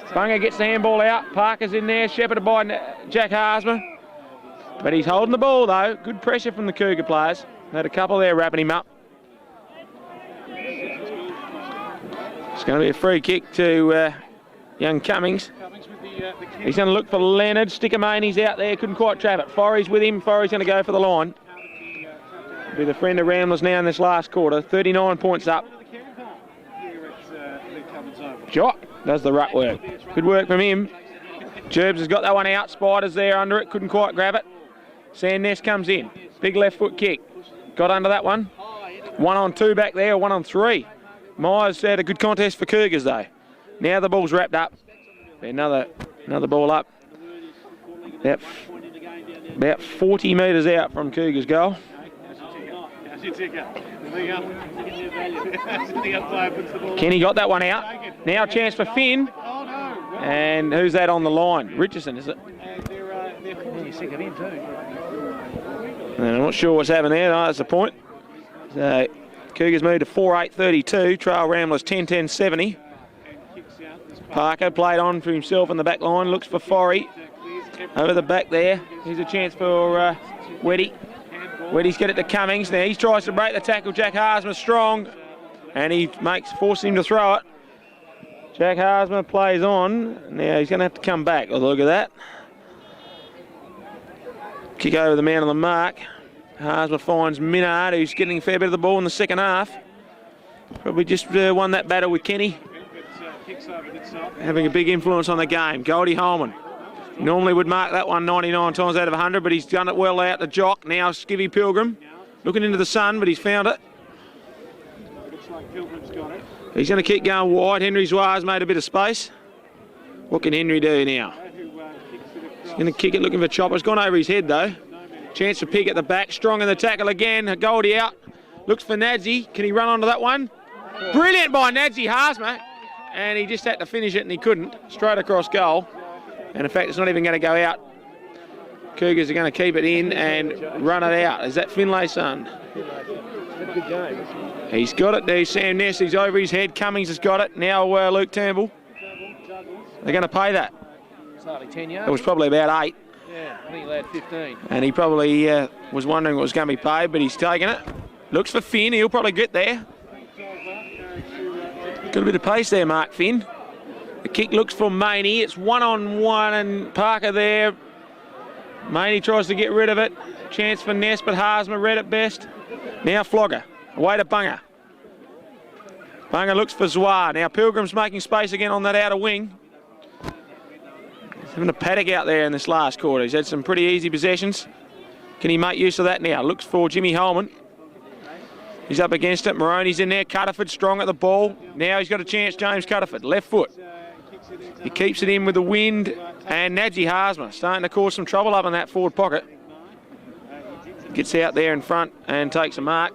Bunga gets the handball out. Parker's in there, shepherded by Jack Harsman. But he's holding the ball though. Good pressure from the Cougar players. Had a couple there wrapping him up. It's going to be a free kick to young Cummings. He's going to look for Leonard. Stickermaney's out there, couldn't quite trap it. Forey's with him. Forey's going to go for the line. Be the friend of Ramblers now in this last quarter. 39 points up. Jock does the ruck work. Good work from him. Gerbs has got that one out. Spider's there under it, couldn't quite grab it. Sandness comes in. Big left foot kick. Got under that one. 1 on 2 back there, 1 on 3. Myers had a good contest for Cougars though. Now the ball's wrapped up. Another ball up. About 40 metres out from Cougars' goal. Kenny got that one out. Now a chance for Finn. And who's that on the line? Richardson, is it? And I'm not sure what's happened there. No, that's the point. So Cougars moved to 4-8-32. Trail Ramblers 10-10-70. Parker played on for himself in the back line. Looks for Forey. Over the back there. Here's a chance for Weddy. Weddy's get it to Cummings. Now he tries to break the tackle. Jack Harsma strong, and he forces him to throw it. Jack Harsma plays on. Now he's going to have to come back. Oh, look at that. Kick over the man on the mark. Harsma finds Minard, who's getting a fair bit of the ball in the second half. Probably just won that battle with Kenny. Having a big influence on the game. Goldie Holman normally would mark that one 99 times out of 100, but he's done it well out the jock. Now Skivvy Pilgrim looking into the sun, but he's found it. Looks like Pilgrim's got it. He's going to keep going wide. Henry Zoir's made a bit of space. What can Henry do now? He's going to kick it looking for Chopper. It's gone over his head though. Chance for Pig at the back. Strong in the tackle again. Goldie out. Looks for Nadzi. Can he run onto that one? Brilliant by Nadzi Harsma. And he just had to finish it and he couldn't. Straight across goal. And in fact, it's not even going to go out. Cougars are going to keep it in and run it out. Is that Finlay's son? Good game. He's got it there. Sam Ness, he's over his head. Cummings has got it. Now Luke Turnbull. They're going to pay that. It's hardly 10 yards. It was probably about 8. Yeah, I think he had 15. And he probably was wondering what was going to be paid, but he's taking it. Looks for Finn. He'll probably get there. Got a bit of pace there, Mark Finn. The kick looks for Maney. It's 1-on-1 and Parker there. Maney tries to get rid of it. Chance for Ness, but Harsma read it best. Now Flogger. Away to Bunga. Bunga looks for Zoir. Now Pilgrim's making space again on that outer wing. He's having a paddock out there in this last quarter. He's had some pretty easy possessions. Can he make use of that now? Looks for Jimmy Holman. He's up against it. Maroney's in there. Cutterford strong at the ball. Now he's got a chance, James Cutterford. Left foot. He keeps it in with the wind. And Nadji Harsma starting to cause some trouble up in that forward pocket. Gets out there in front and takes a mark.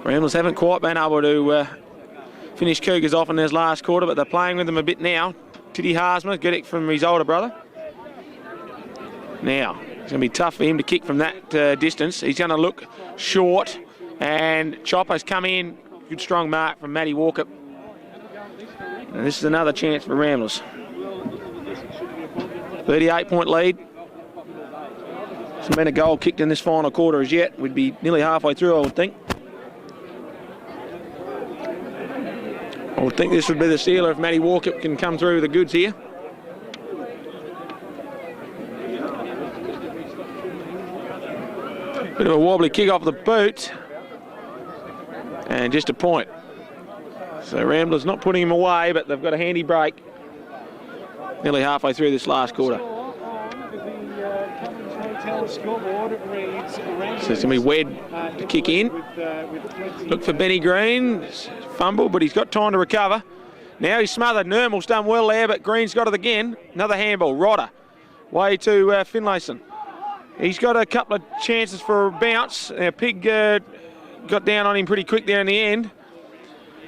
Ramblers haven't quite been able to finish Cougars off in this last quarter, but they're playing with them a bit now. Tiddy Harsma, get it from his older brother. Now, it's going to be tough for him to kick from that distance. He's going to look short, and Chopper's come in. Good strong mark from Matty Walker. And this is another chance for Ramblers. 38-point lead. Hasn't been a goal kicked in this final quarter as yet. We'd be nearly halfway through, I would think. I would think this would be the sealer if Matty Walker can come through with the goods here. Bit of a wobbly kick off the boot. And just a point. So Ramblers not putting him away, but they've got a handy break. Nearly halfway through this last quarter. So it's going to be Wed to kick in. Look for Benny Green. Fumble, but he's got time to recover. Now he's smothered. Nurmal's done well there, but Green's got it again. Another handball. Rodder. Way to Finlayson. He's got a couple of chances for a bounce. Pig got down on him pretty quick there in the end.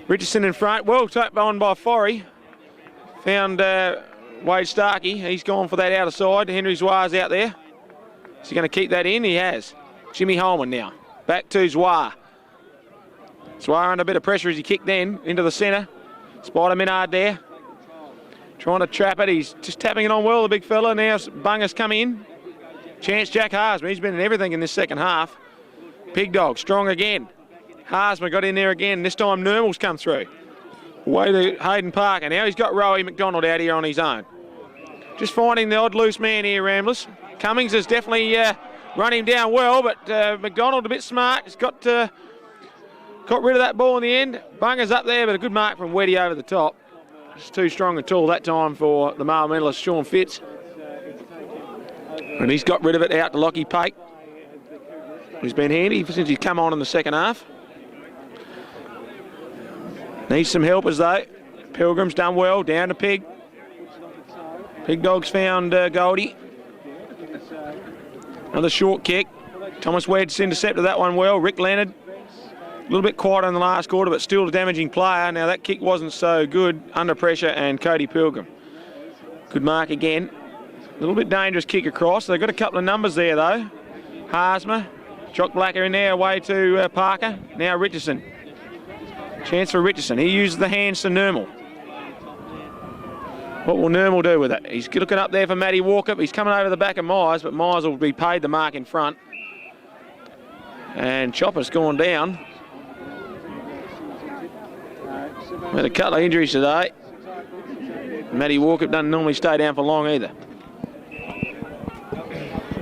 Richardson in front. Well tapped on by Forey. Found Wade Starkey. He's gone for that outer side. Henry Zoir's out there. Is he going to keep that in? He has. Jimmy Holman now. Back to Zoir. Zoir under a bit of pressure as he kicked then into the centre. Spider Minard there. Trying to trap it. He's just tapping it on well, the big fella. Now Bunga's come in. Chance Jack Harsma. He's been in everything in this second half. Pig Dog strong again. Harsma got in there again. This time Nurmal's come through. Way to Hayden Parker. Now he's got Rowie McDonald out here on his own. Just finding the odd loose man here, Ramblers. Cummings has definitely run him down well, but McDonald a bit smart. He's got rid of that ball in the end. Bunga's up there, but a good mark from Weddy over the top. Just too strong and tall that time for the male medalist, Sean Fitz. And he's got rid of it out to Lockie Pake. He's been handy since he's come on in the second half. Needs some helpers though. Pilgrim's done well, down to Pig. Pig Dog's found Goldie. Another short kick. Thomas Wed's intercepted that one well. Rick Leonard, a little bit quieter in the last quarter, but still a damaging player. Now that kick wasn't so good under pressure, and Cody Pilgrim. Good mark again. A little bit dangerous kick across. They've got a couple of numbers there though. Harsma, Jock Blacker in there, away to Parker. Now Richardson. Chance for Richardson. He uses the hands to Nurmal. What will Nurmal do with it? He's looking up there for Matty Walker. He's coming over the back of Myers, but Myers will be paid the mark in front. And Chopper's gone down. With a couple of injuries today. Matty Walker doesn't normally stay down for long either.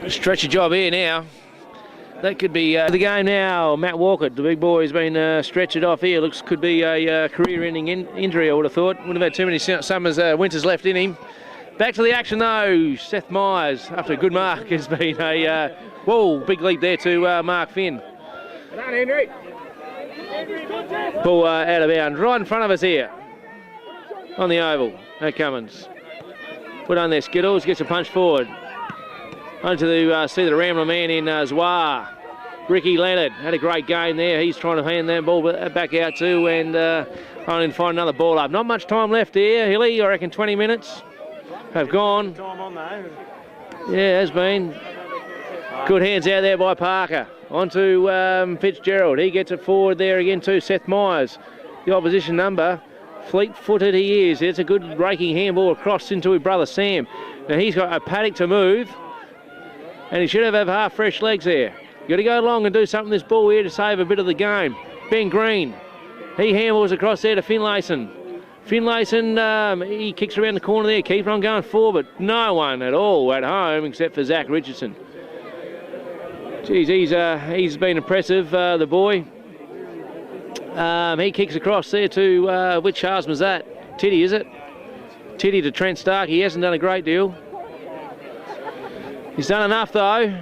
Stretchy job here now. That could be the game now. Matt Walker, the big boy, has been stretched off here. Looks could be a career-ending injury, I would have thought. Wouldn't have had too many winters left in him. Back to the action though. Seth Myers, after a good mark, has been a big leap there to Mark Finn. Ball out of bounds, right in front of us here on the oval. No Cummins. Put on there, Skittles, gets a punch forward. Onto the see the Rambler man in Zwar. Ricky Leonard had a great game there. He's trying to hand that ball back out too and trying to find another ball up. Not much time left here, Hilly. I reckon 20 minutes have gone. Time on though. Yeah, has been. Good hands out there by Parker. Onto Fitzgerald. He gets it forward there again to Seth Myers. The opposition number. Fleet-footed he is. It's a good raking handball across into his brother Sam. Now he's got a paddock to move. And he should have half fresh legs there. Got to go along and do something with this ball here to save a bit of the game. Ben Green. He handballs across there to Finlayson. Finlayson, he kicks around the corner there. Keep on going forward. But no one at all at home except for Zach Richardson. Geez, he's been impressive, the boy. He kicks across there to, which Harsman was that? Tiddy, is it? Tiddy to Trent Stark. He hasn't done a great deal. He's done enough though.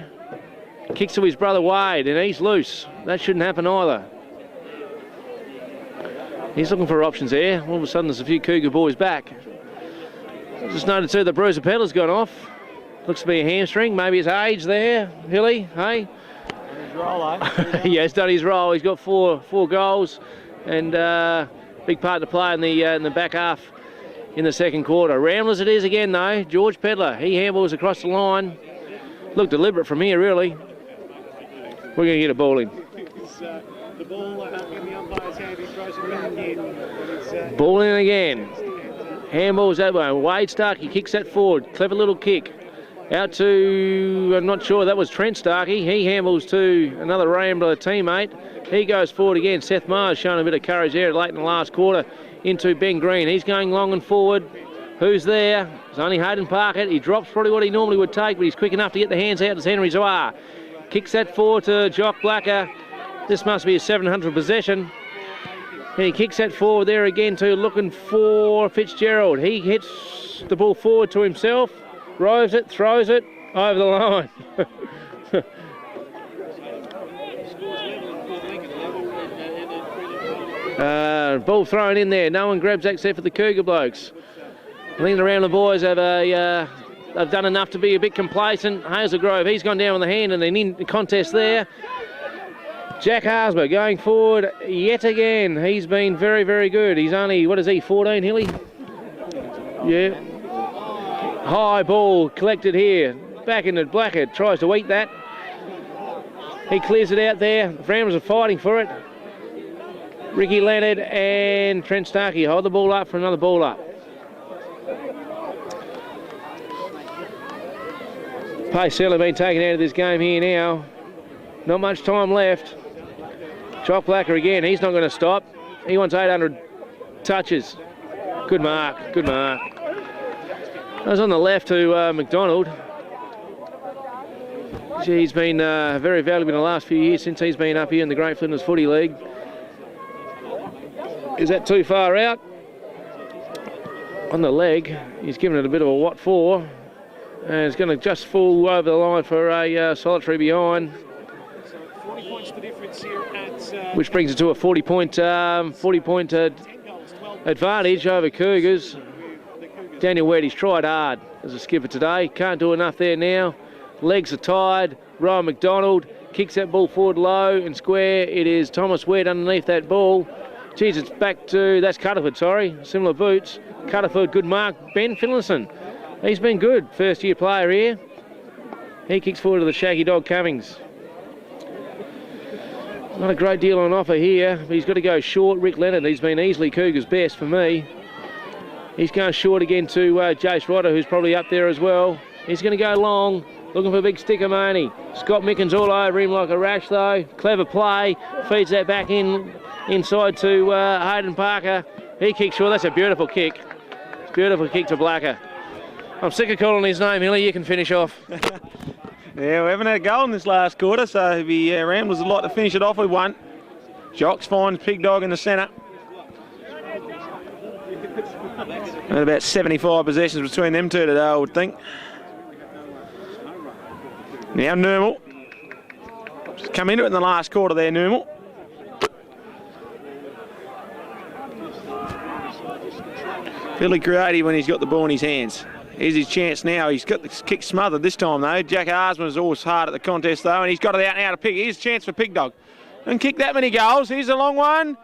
Kicks to his brother Wade and he's loose. That shouldn't happen either. He's looking for options there. All of a sudden there's a few Cougar boys back. Just noted too the bruiser pedal's gone off. Looks to be a hamstring. Maybe it's age there, Hilly, hey? Yeah, he's done his role. He's got four goals and big part to play in the back half in the second quarter. Ramblers it is again though. George Pedler, he handballs across the line. Look deliberate from here really. We're going to get a ball in. The ball in the umpire's hand, he throws it back in. Ball in again. Handballs that way. Wade Starkey kicks that forward. Clever little kick. Out to, I'm not sure, that was Trent Starkey. He handballs to another Rambler teammate. He goes forward again. Seth Mars showing a bit of courage there late in the last quarter into Ben Green. He's going long and forward. Who's there? It's only Hayden Parker. He drops probably what he normally would take, but he's quick enough to get the hands out. It's Henry Zoar. Kicks that forward to Jock Blacker. This must be a 700 possession. And he kicks that forward there again too, looking for Fitzgerald. He hits the ball forward to himself, roves it, throws it over the line. Ball thrown in there. No one grabs that except for the Cougar blokes. I think the Rambler boys have they've done enough to be a bit complacent. Hazelgrove, he's gone down with the hand and then in the contest there. Jack Harsmer going forward yet again. He's been very, very good. He's only, what is he, 14, Hilly? Yeah. High ball collected here. Back into Blacker, tries to eat that. He clears it out there. The Ramblers are fighting for it. Ricky Leonard and Trent Starkey hold the ball up for another ball up. Pace certainly been taken out of this game here now. Not much time left. Chock Blacker again, he's not going to stop. He wants 800 touches. Good mark, good mark. That was on the left to McDonald. He's been very valuable in the last few years since he's been up here in the Great Flinders Footy League. Is that too far out? On the leg, he's given it a bit of a what for. And it's going to just fall over the line for a solitary behind. 40 points the difference here at, which brings it to a 40-point advantage over Cougars. Daniel Weddy's tried hard as a skipper today. Can't do enough there now. Legs are tied. Rowan McDonald kicks that ball forward low and square. It is Thomas Wedd underneath that ball. Geez, it's back to, that's Cutterford, sorry. Similar boots. Cutterford, good mark. Ben Finlayson, he's been good. First year player here. He kicks forward to the Shaggy Dog Cummings. Not a great deal on offer here, but he's got to go short. Rick Leonard, he's been easily Cougars' best for me. He's going short again to Jace Rodder, who's probably up there as well. He's going to go long, looking for a big sticker, Marnie. Scott Mickens all over him like a rash though. Clever play. Feeds that back inside to Hayden Parker. He kicks short. That's a beautiful kick. Beautiful kick to Blacker. I'm sick of calling his name, Hilly. You can finish off. Yeah, we haven't had a goal in this last quarter, so the Ramblers would like to finish it off with one. Jocks finds Pig Dog in the centre. And about 75 possessions between them two today, I would think. Now Nurmal. Just come into it in the last quarter there, Nurmal. Fairly creative when he's got the ball in his hands. Here's his chance now. He's got the kick smothered this time though. Jack Arsman is always hard at the contest though, and he's got it out now to Pig. Here's a chance for Pig Dog. Doesn't kick that many goals. Here's a long one.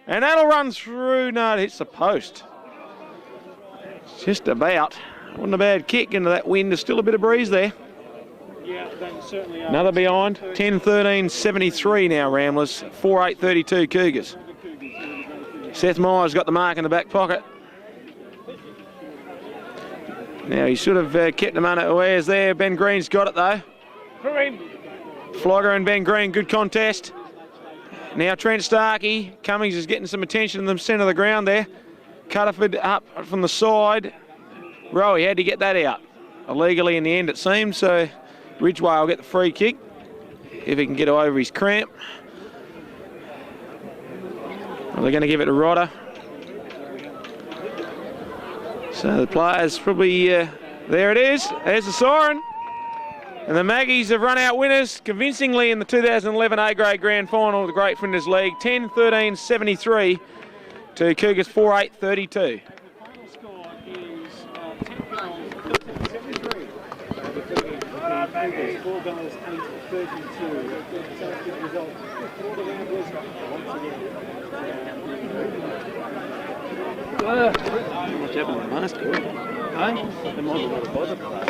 And that'll run through. No, it hits the post. Just about. Wasn't a bad kick into that wind. There's still a bit of breeze there. Yeah, they certainly are. Another behind. 10-13-73 now, Ramblers. 4-8-32 Cougars. Seth Myers got the mark in the back pocket. Now he should have kept them unawares there. Ben Green's got it though. Flogger and Ben Green, good contest. Now Trent Starkey. Cummings is getting some attention in the centre of the ground there. Cutterford up from the side. Rowie had to get that out. Illegally in the end it seems, so Ridgeway will get the free kick if he can get over his cramp. Well, they're going to give it to Rodder. So the players probably, there it is, there's the siren. And the Maggies have run out winners convincingly in the 2011 A-grade Grand Final of the Great Flinders League. 10-13-73 to Cougars 4-8-32. Final score is 10 goals, 13-73. Cougars, 4 goals, 8-32. Fantastic result for the Ramblers once again. Much happened in the last quarter. There might be a lot of bother for last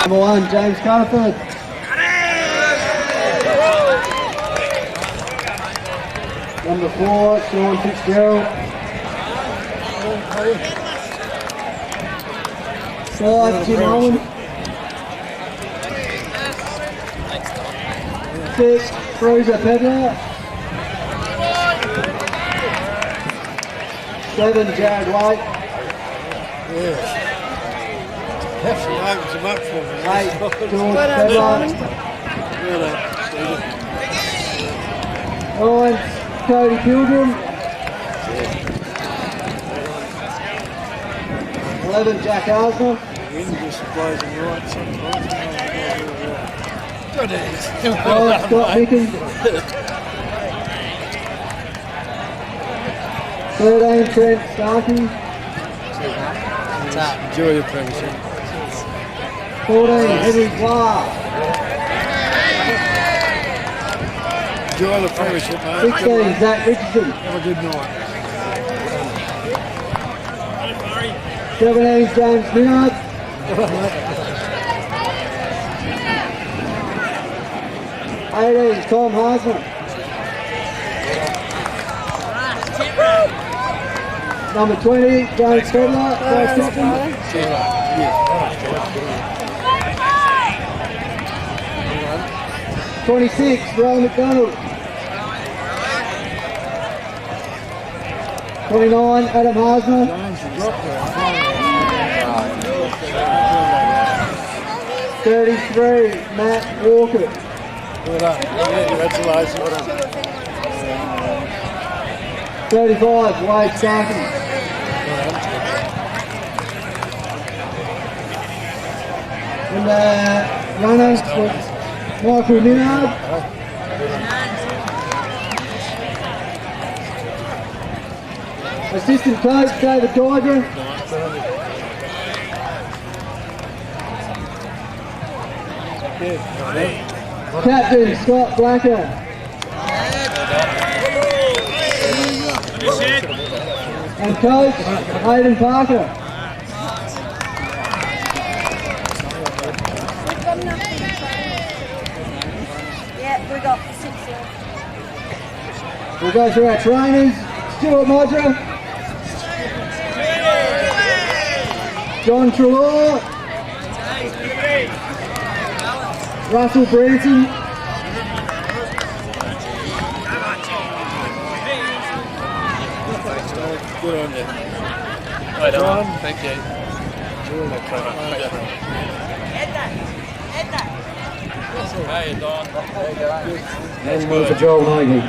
Number 1, James Cutterford. Number 4, Sean Fitzgerald. 5, Jim Owen. 6, Cruiser Pedler. 7, Jared White. Actually opens them up for me. 8, George Pedler. 9, Cody Pilgrim. 11, Jack Arsman. The wind just blows them right sometimes. 12, Scott Mickens. 13, Trent Starkey. Enjoy your premiership. 14, Henry Clark. Enjoy the premiership, mate. 16, Zach Richardson. Have a good night. 17, James Minard. 18, Tom Harsman. Number 20, James Pedler. Vice captain. 26, Ron McDonald. 29, Adam Harsman. 33, Matt Walker. Well done. Congratulations. 35, Wade Starkey. And runners was Michael Minard. Assistant coach David Geiger. Captain Scott Blacker. And coach Hayden Parker. Yeah, we got 6. We'll go through our trainers. Stuart Modra. John Trelaw. Russell Branson. Good on you. Right on. Thank you. Hey, Don. That's one for Joel Nagy.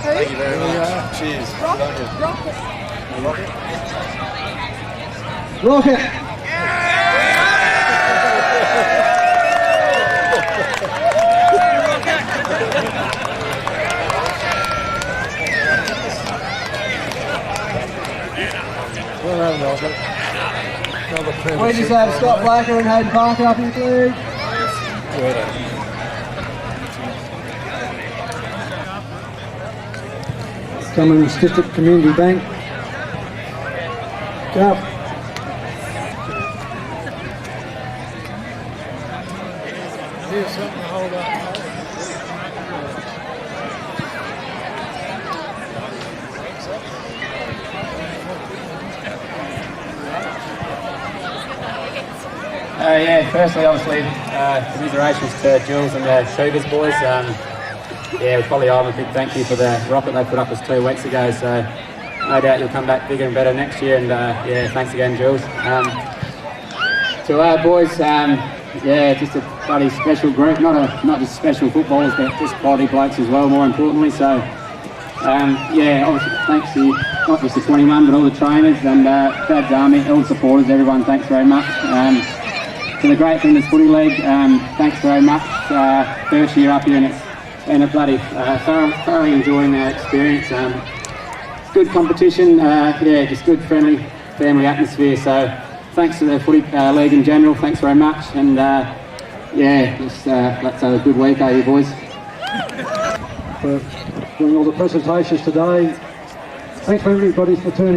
Thank you very much. Cheers. Rocket. Well done, Rocket. Another premiership. We just have Scott Blacker and Hayden Parker up here, please. Well done. Cummins District Community Bank. Go. Here's something to hold up. Yeah, firstly, obviously, commiserations to Jules and the Cougars boys. Yeah, we'll probably owe them a big thank you for the rocket they put up us 2 weeks ago, so no doubt you'll come back bigger and better next year, and yeah, thanks again, Jules. To our boys, yeah, just a bloody special group, not just special footballers, but just quality blokes as well, more importantly, so yeah, obviously thanks to not just the 21, but all the trainers and Dad's Army, all the supporters, everyone, thanks very much. To the Great Flinders Footy League, thanks very much. First year up here, and it's been a bloody thoroughly enjoying our experience. Good competition, yeah, just good friendly family atmosphere. So thanks to the Footy League in general, thanks very much. And yeah, just let's have a good week, you boys. For doing all the presentations today. Thanks for everybody for turning.